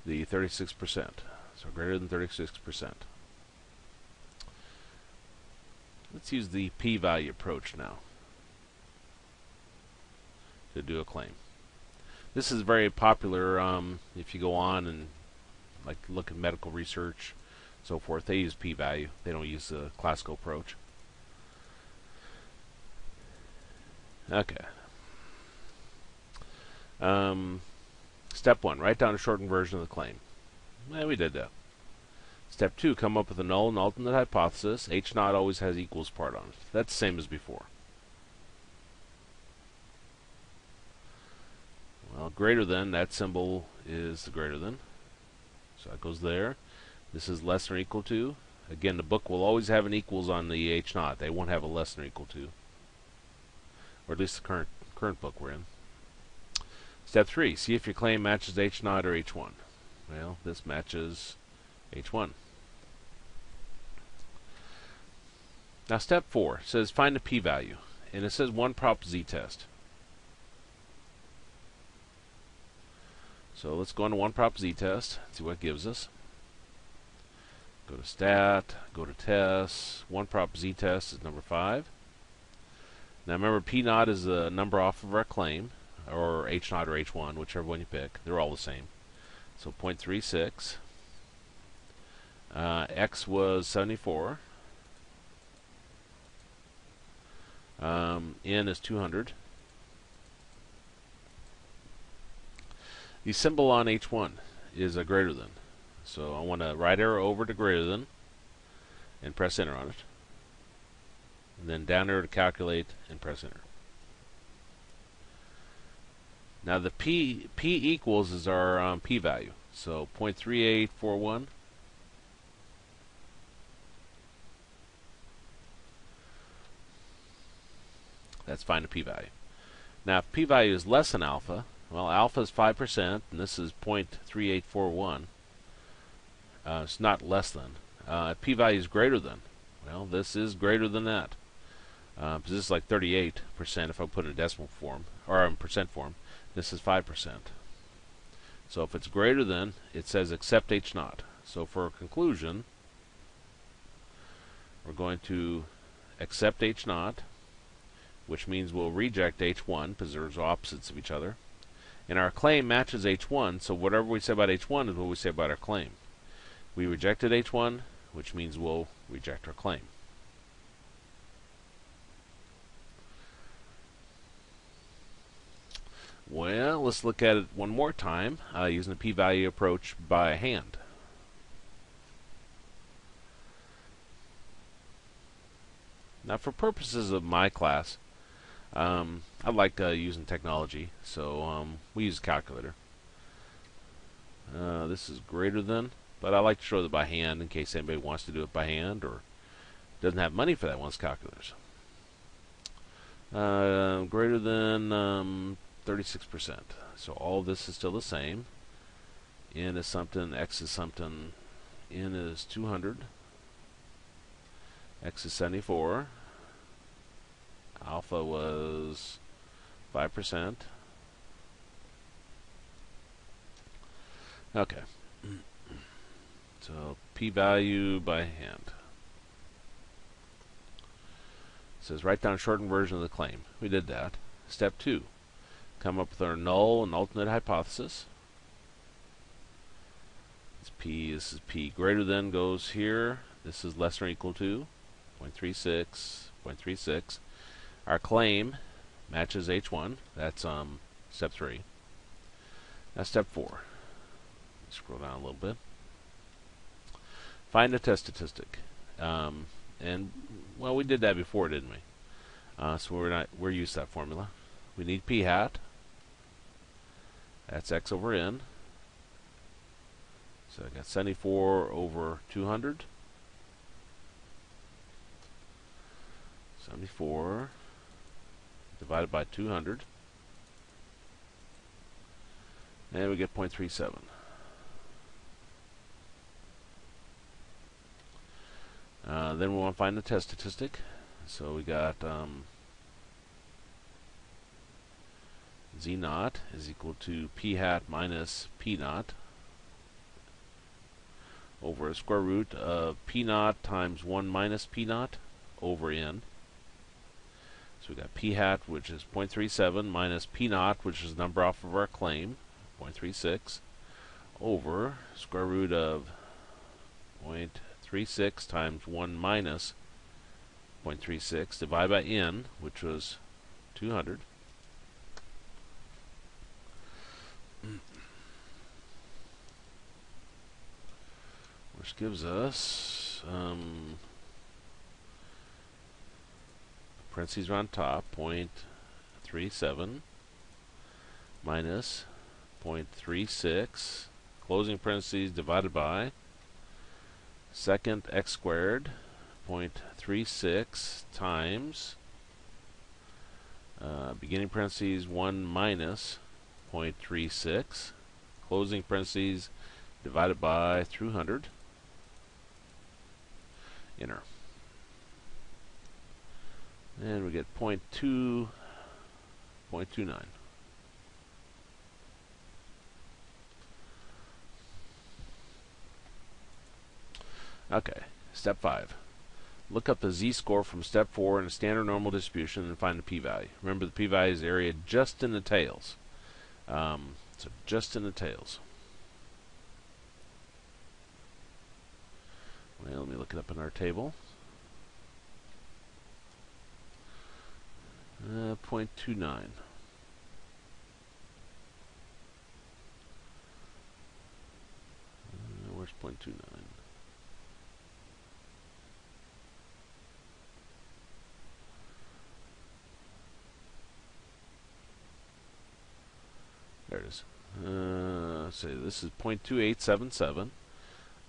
the 36%. So greater than 36%. Let's use the p-value approach now to do a claim. This is very popular if you go on and like look at medical research, so forth. They use p-value. They don't use the classical approach. Okay. Step 1, write down a shortened version of the claim. Well, we did that. Step 2, come up with a null and alternate hypothesis. H naught always has equals part on it. That's the same as before. Well, greater than, that symbol is the greater than. So that goes there. This is less than or equal to. Again, the book will always have an equals on the H naught. They won't have a less than or equal to. Or at least the current book we're in. Step 3, see if your claim matches H0 or H1. Well, this matches H1. Now step 4 says find a p-value, and it says 1 prop z-test. So let's go into 1 prop z-test, see what it gives us. Go to stat, go to tests, 1 prop z-test is number 5. Now remember, p0 is the number off of our claim, or H0 or H1, whichever one you pick. They're all the same. So 0.36. X was 74. N is 200. The symbol on H1 is a greater than. So I want to right arrow over to greater than and press enter on it. And then down arrow to calculate and press enter. Now the P equals is our p-value. So 0.3841. That's find a p-value. Now if p-value is less than alpha, well, alpha is 5%, and this is 0.3841. It's not less than. If p-value is greater than, well, this is greater than that. Because this is like 38% if I put it in decimal form, or in percent form. This is 5%. So if it's greater than, it says accept H0. So for a conclusion, we're going to accept H0, which means we'll reject H1 because they're opposites of each other. And our claim matches H1, so whatever we say about H1 is what we say about our claim. We rejected H1, which means we'll reject our claim. Well, let's look at it one more time using the p-value approach by hand. Now, for purposes of my class, I like using technology, so we use a calculator. This is greater than, but I like to show it by hand in case anybody wants to do it by hand or doesn't have money for that one's calculators. Greater than 36%. So all this is still the same. N is something, X is something, N is 200, X is 74, alpha was 5%. Okay. So p-value by hand. It says write down a shortened version of the claim. We did that. Step 2. Come up with our null and alternate hypothesis. It's P, this is P greater than goes here. This is less than or equal to 0.36. Our claim matches H1. That's step 3. Now step 4. Scroll down a little bit. Find a test statistic. And well, we did that before, didn't we? So we're used to that formula. We need p hat. That's x over n. So I got 74 over 200. 74 divided by 200. And we get 0.37. Then we want to find the test statistic. So we got z0 is equal to p hat minus p0 over a square root of p0 times 1 minus p0 over n. So we got p hat, which is 0.37, minus p0, which is the number off of our claim, 0.36, over square root of 0.36 times 1 minus 0.36 divided by n, which was 200. Which gives us parentheses are on top, 0.37 minus 0.36, closing parentheses divided by second x squared, 0.36 times beginning parentheses 1 minus 0.36, closing parentheses, divided by 300, enter. And we get 0.29. Okay, step 5. Look up the z-score from step 4 in a standard normal distribution and find the p-value. Remember, the p-value is the area just in the tails. So just in the tails. Well, let me look it up in our table. 0.29. Where's 0.29? There it is. Let's see, this is 0.2877.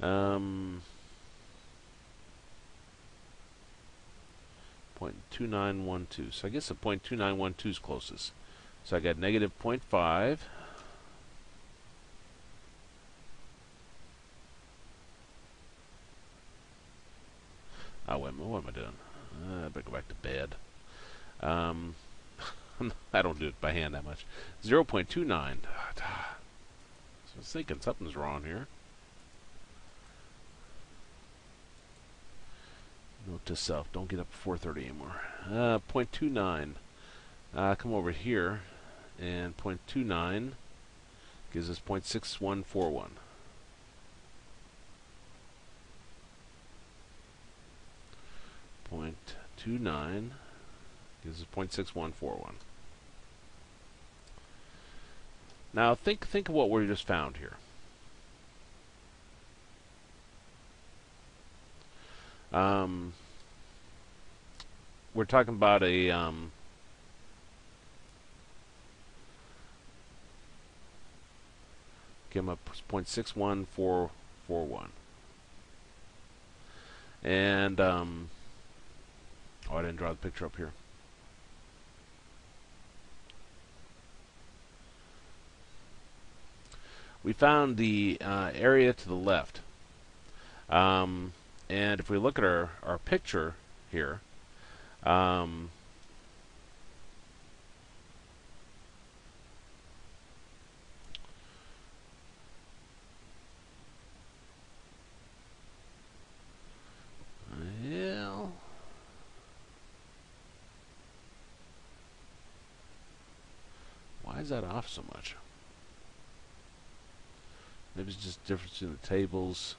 0.2912. So I guess the 0.2912 is closest. So I got negative 0.5. Oh, wait a minute, what am I doing? I better go back to bed. I don't do it by hand that much. 0.29. So I was thinking something's wrong here. Note to self, don't get up at 4:30 anymore. 0.29. Come over here, and 0.29 gives us 0.6141. .29 gives us 0.6141. Now think of what we just found here. We're talking about a give them a 0.61441, and oh, I didn't draw the picture up here. We found the area to the left, and if we look at our picture here, yeah, why is that off so much? Maybe it's just difference in the tables.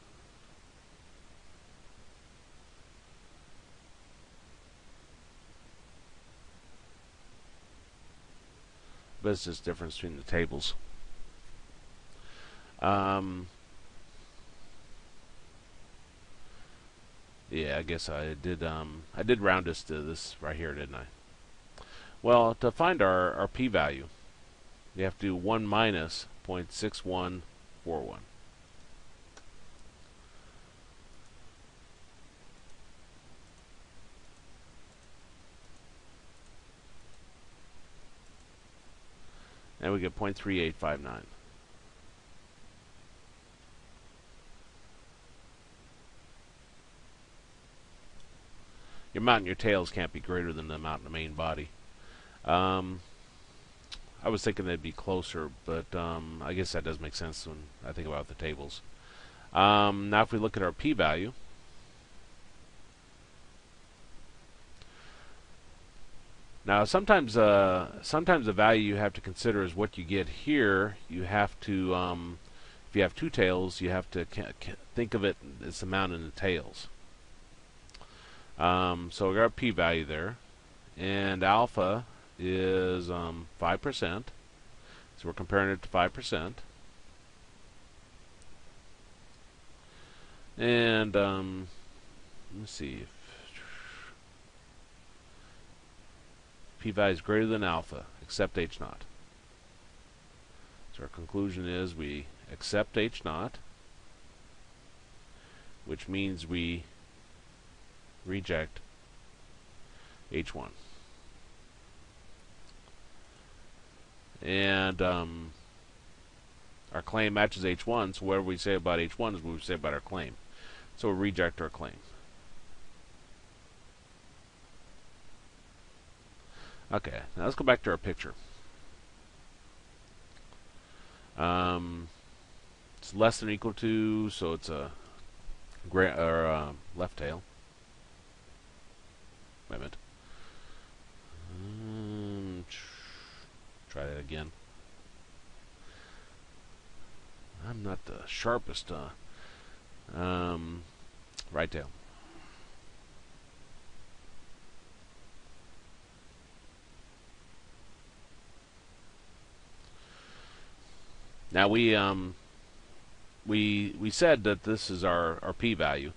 But it's just difference between the tables. Yeah, I guess I did round this to this right here, didn't I? Well, to find our p-value, you have to do 1 minus 0.6141. And we get 0.3859. Your amount in your tails can't be greater than the amount in the main body. I was thinking they'd be closer, but I guess that does make sense when I think about the tables. Now if we look at our p-value, now sometimes the value you have to consider is what you get here. You have to, if you have two tails, you have to think of it as the amount in the tails. So we got our p-value there, and alpha is 5%. So we're comparing it to 5%. And let's see, if p-value is greater than alpha, accept h0. So our conclusion is we accept h0, which means we reject h1. and our claim matches H1, so whatever we say about H1 is what we say about our claim. So we'll reject our claim. Okay, now let's go back to our picture. It's less than or equal to, so it's a left tail. Wait a minute. Try that again. I'm not the sharpest. Right tail. Now we said that this is our p-value,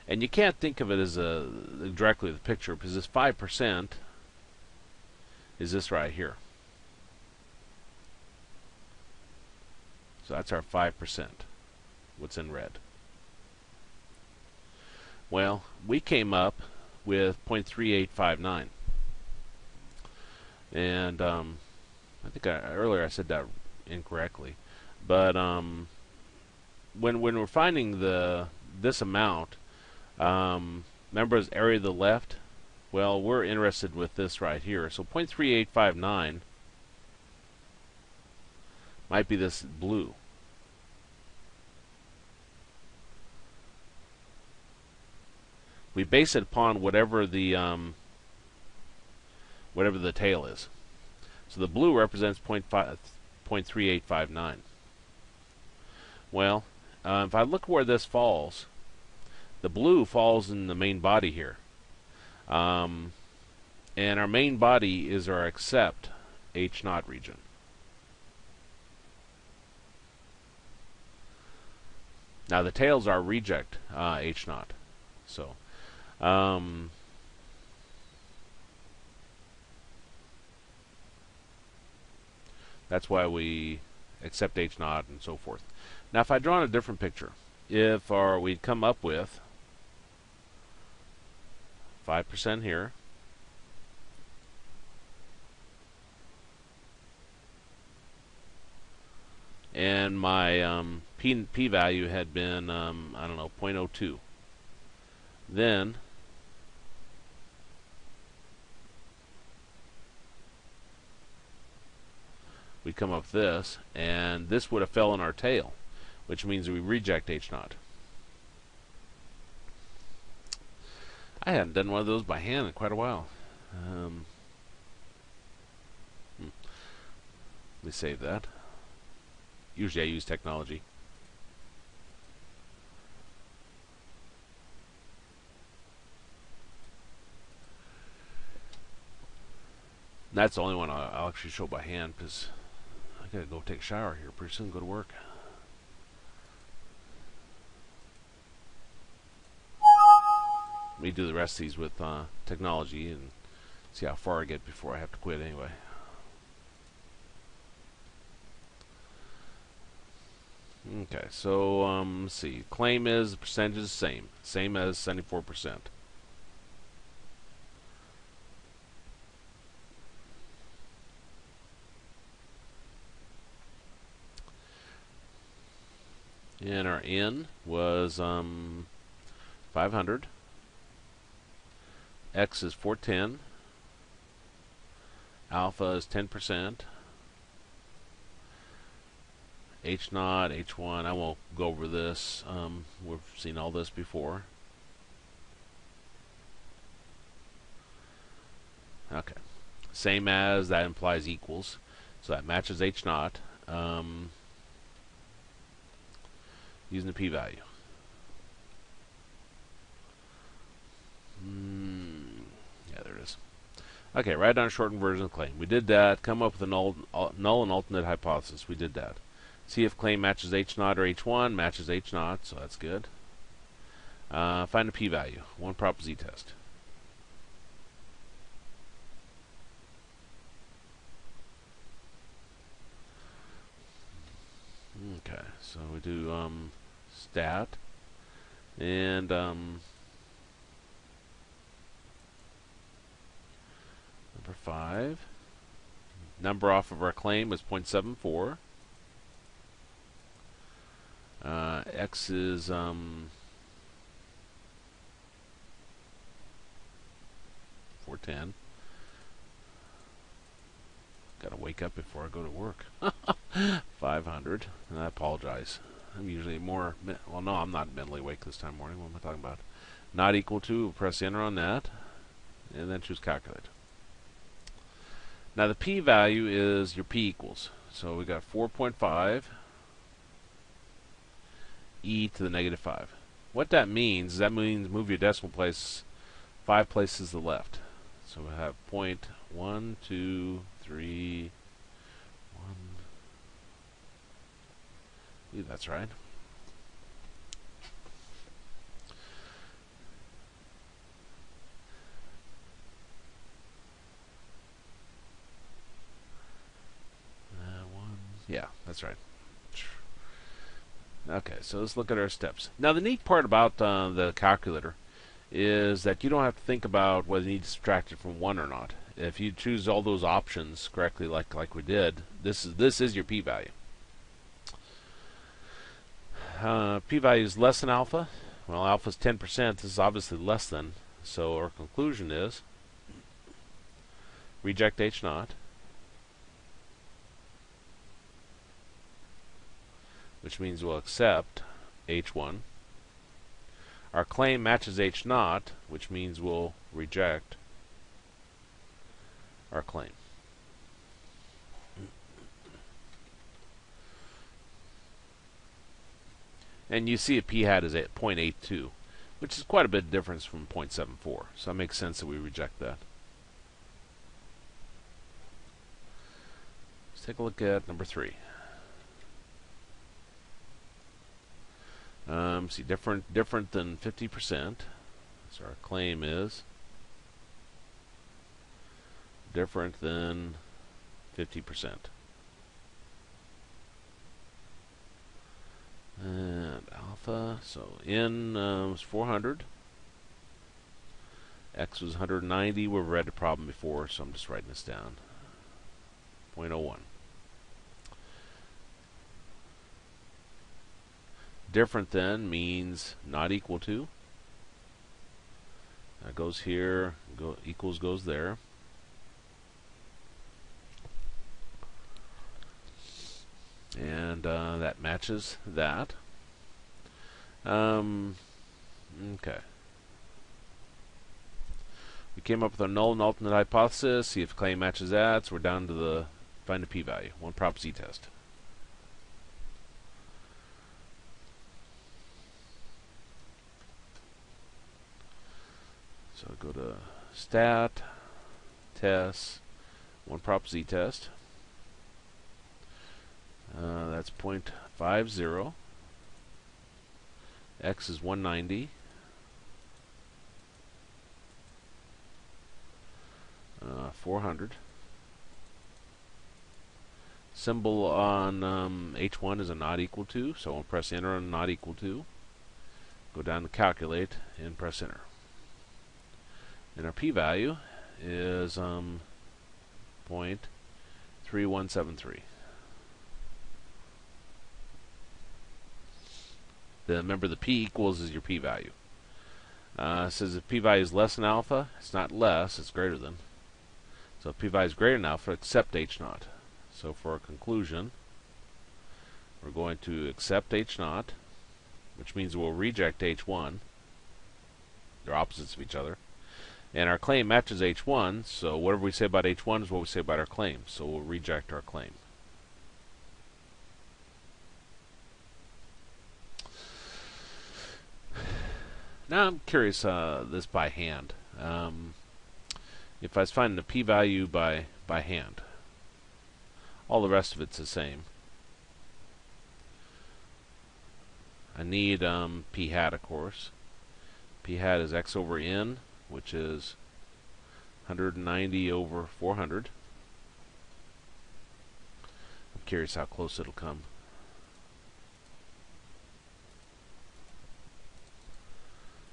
and you can't think of it as directly the picture, because this 5% is this right here. So that's our 5%, what's in red. Well, we came up with 0.3859, and I think earlier I said that incorrectly, but when we're finding this amount, remember this area to the left? Well, we're interested with this right here. So 0.3859 might be this blue. We base it upon whatever the tail is. So the blue represents 0.3859. Well, if I look where this falls, the blue falls in the main body here. And our main body is our accept H0 region. Now the tails are reject H0. So that's why we accept H0 and so forth. Now if I draw a different picture, if we'd come up with 5% here, and my p value had been I don't know, 0.02, then we'd come up with this, and this would have fell in our tail, which means we reject H0. I hadn't done one of those by hand in quite a while. Let me save that. Usually I use technology. That's the only one I'll actually show by hand, because I gotta go take a shower here pretty soon, go to work. We do the rest of these with technology and see how far I get before I have to quit anyway. Okay, so let's see. Claim is the percentage is the same as 74%. And our N was 500. X is 410. Alpha is 10%. H0, H1, I won't go over this. We've seen all this before. Okay. Same as, that implies equals. So that matches H0 using the p-value. Yeah, there it is. Okay, write down a shortened version of the claim. We did that. Come up with a null and alternate hypothesis. We did that. See if claim matches H0 or H1. Matches H0, so that's good. Find the p-value. One prop z-test. Okay, so we do stat and number 5. number off of our claim was 0.74. X is 410. Gotta wake up before I go to work. 500. And I apologize. I'm usually more... Well, no, I'm not mentally awake this time morning. What am I talking about? Not equal to. Press enter on that. And then choose calculate. Now the p-value is your p equals. So we got 4.5 e to the negative 5. What that means is move your decimal place 5 places to the left. So we have 0.1, 2, 3, 1. I believe that's right. Yeah, that's right. Okay, so let's look at our steps. Now, the neat part about the calculator is that you don't have to think about whether you need to subtract it from 1 or not. If you choose all those options correctly, like we did, this is your p-value. P-value is less than alpha. Well, alpha is 10%. This is obviously less than. So our conclusion is reject H naught, which means we'll accept H1. Our claim matches H naught, which means we'll reject our claim. And you see a p hat is at 0.82, which is quite a bit of difference from 0.74. So it makes sense that we reject that. Let's take a look at number 3. See, different than 50%. So our claim is different than 50%. And alpha, so n was 400. X was 190. We've read the problem before, so I'm just writing this down. 0.01. Different than means not equal to. That goes here, equals goes there. And that matches that. Okay. We came up with our null and alternate hypothesis. See if the claim matches that. So we're down to the find the p-value. One prop z test. So go to stat, test, one prop z test. That's 0.50. X is 190. 400. Symbol on H1 is a not equal to, so I'll press enter on not equal to. Go down to calculate and press enter. And our p-value is 0.3173. Remember, the p equals is your p-value. It says if p-value is less than alpha, it's not less, it's greater than. So if p-value is greater than alpha, accept H naught. So for our conclusion, we're going to accept H naught, which means we'll reject H1. They're opposites of each other. And our claim matches H1, so whatever we say about H1 is what we say about our claim. So we'll reject our claim. Now I'm curious, this by hand. If I was finding the p-value by hand, all the rest of it's the same. I need p hat, of course. P hat is x over n, which is 190 over 400. I'm curious how close it'll come.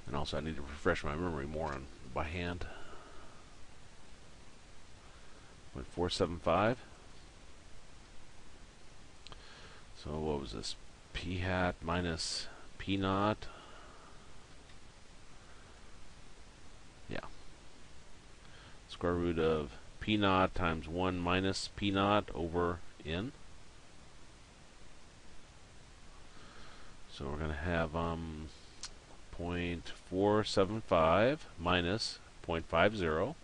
And also I need to refresh my memory more on by hand. 0.475. So what was this? P hat minus P naught. Yeah. Square root of P naught times 1 minus P naught over N. So we're going to have 0.475 minus 0.50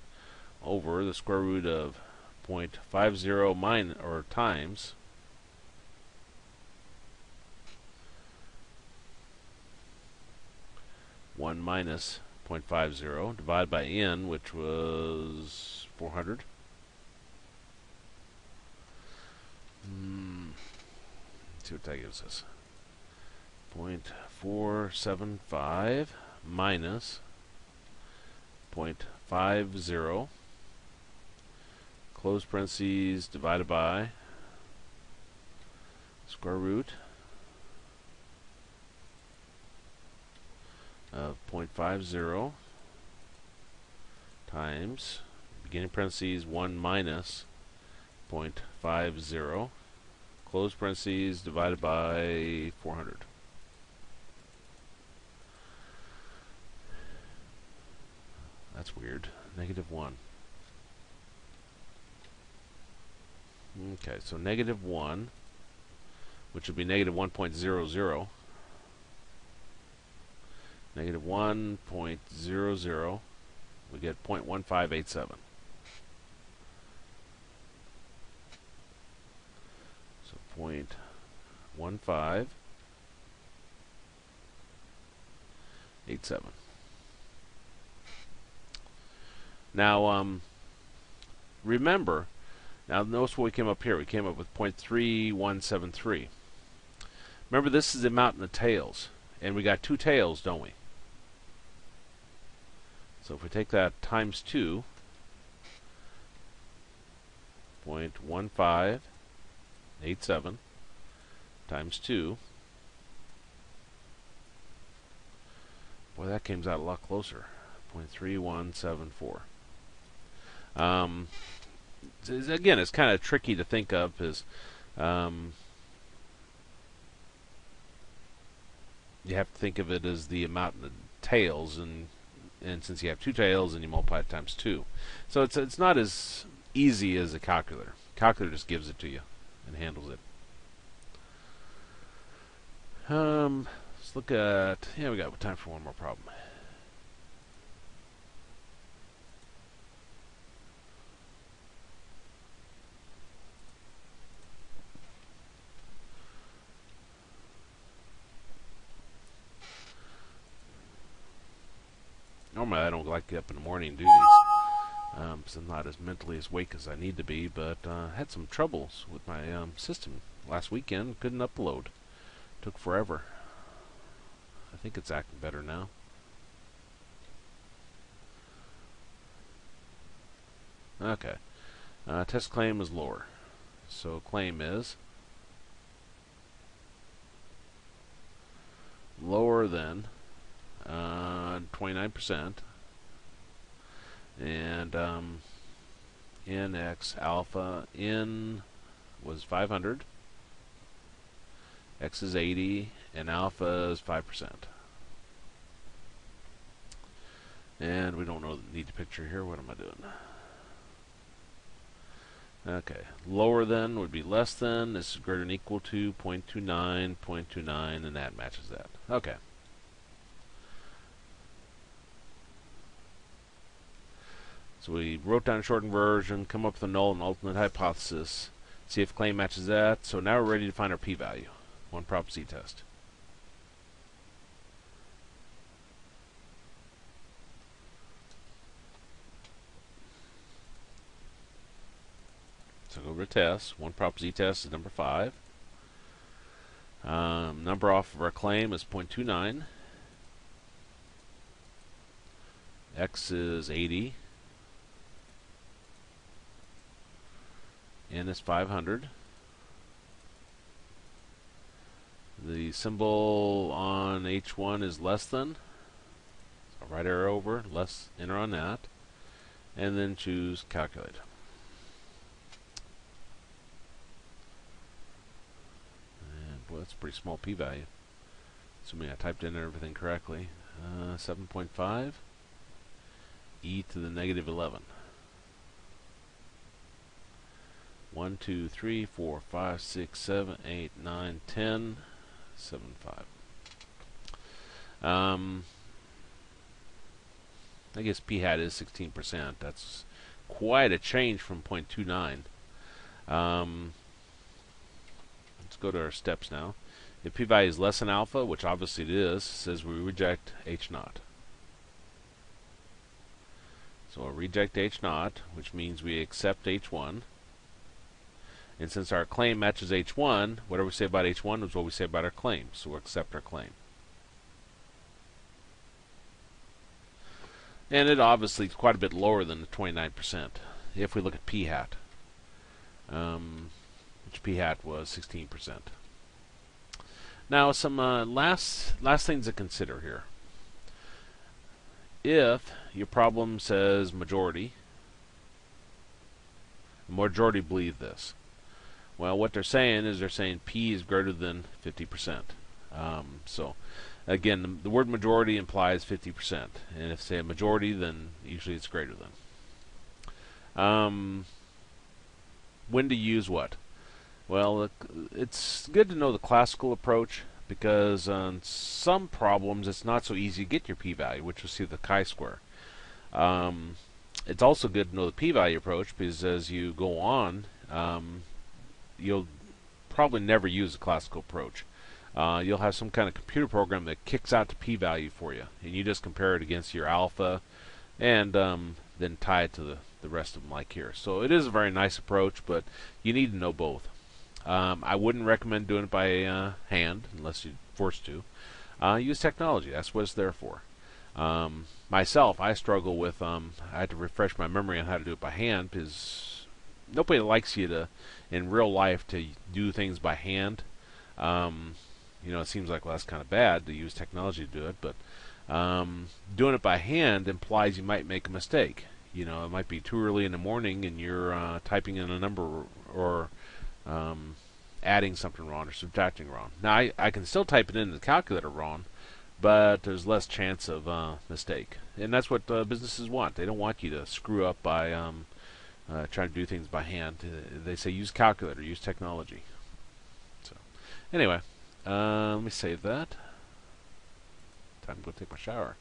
over the square root of 0.50 or times 1 minus 0.50 divided by N, which was 400. Let's see what that gives us. 0.475 minus 0.50 close parentheses divided by square root of 0.50 times beginning parentheses 1 minus 0.50 close parentheses divided by 400. That's weird. Negative 1. Okay, so negative 1, which would be negative 1.00. Negative 1.00, we get 0.1587. So 0.1587. Now, remember, now notice what we came up here. We came up with 0.3173. Remember, this is the amount in the tails. And we got 2 tails, don't we? So if we take that times 2, 0.1587 times 2, boy, that comes out a lot closer. 0.3174. Again, it's kind of tricky to think of as you have to think of it as the amount in the tails, and since you have 2 tails, and you multiply it times 2, so it's not as easy as a calculator. Calculator just gives it to you and handles it. Let's look at, yeah, we got time for one more problem. Normally I don't like to get up in the morning and do these, because I'm not as mentally as awake as I need to be, but I had some troubles with my system last weekend. Couldn't upload. Took forever. I think it's acting better now. Okay. Test claim is lower. So claim is lower than 29%, and nx alpha, n was 500, x is 80, and alpha is 5%. And we don't need the picture here. What am I doing? Okay, lower than would be less than. This is greater than or equal to 0.29, 0.29, and that matches that. Okay. So we wrote down a shortened version, come up with a null and alternate hypothesis, see if claim matches that. So now we're ready to find our p-value. One prop z test. So go over to test. One prop z test is number 5. Number off of our claim is 0.29. X is 80. N is 500. The symbol on H1 is less than. So right arrow over, less, enter on that. And then choose calculate. Well, that's a pretty small p-value. Assuming I typed in everything correctly. 7.5 e to the negative 11. 1, 2, 3, 4, 5, 6, 7, 8, 9, 10, 7, 5. I guess p hat is 16%. That's quite a change from 0.29. Let's go to our steps now. If p-value is less than alpha, which obviously it is, it says we reject h naught. So we'll reject h naught, which means we accept h1. And since our claim matches h1, whatever we say about h1 is what we say about our claim. So we'll accept our claim. And it obviously is quite a bit lower than the 29% if we look at p hat, which p hat was 16%. Now, some last things to consider here. If your problem says majority believe this. Well, what they're saying is p is greater than 50%. So, again, the word majority implies 50%. And if say a majority, then usually it's greater than. When to use what? Well, it's good to know the classical approach, because on some problems it's not so easy to get your p-value, which you'll see the chi-square. It's also good to know the p-value approach, because as you go on, you'll probably never use the classical approach. You'll have some kind of computer program that kicks out the p-value for you, and you just compare it against your alpha, and then tie it to the rest of them like here. So it is a very nice approach, but you need to know both. I wouldn't recommend doing it by hand unless you're forced to. Use technology. That's what it's there for. Myself, I struggle with, I had to refresh my memory on how to do it by hand, because nobody likes you to, in real life, to do things by hand. It seems like, well, that's kind of bad to use technology to do it, but doing it by hand implies you might make a mistake. It might be too early in the morning and you're typing in a number or adding something wrong or subtracting wrong. Now, I can still type it in the calculator wrong, but there's less chance of mistake. And that's what businesses want. They don't want you to screw up by trying to do things by hand. They say use calculator, use technology. So, anyway, let me save that. Time to go take my shower.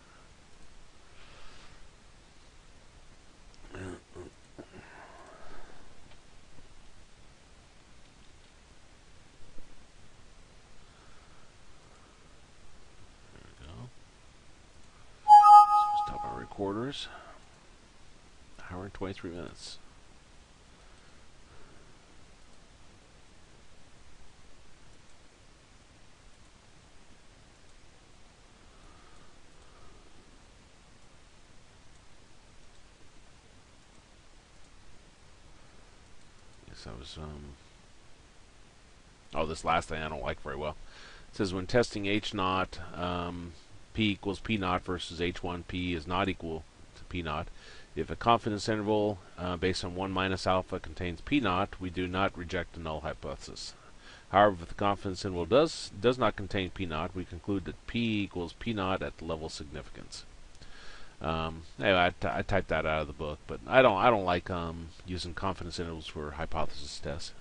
Stop our recorders. Hour and 23 minutes. Yes, I was this last thing I don't like very well. It says when testing h naught, p equals p naught versus h1, p is not equal to p naught. If a confidence interval based on 1 minus alpha contains p naught, we do not reject the null hypothesis. However, if the confidence interval does not contain p naught, we conclude that p equals p naught at the level of significance. Anyway, I typed that out of the book, but I don't like using confidence intervals for hypothesis tests.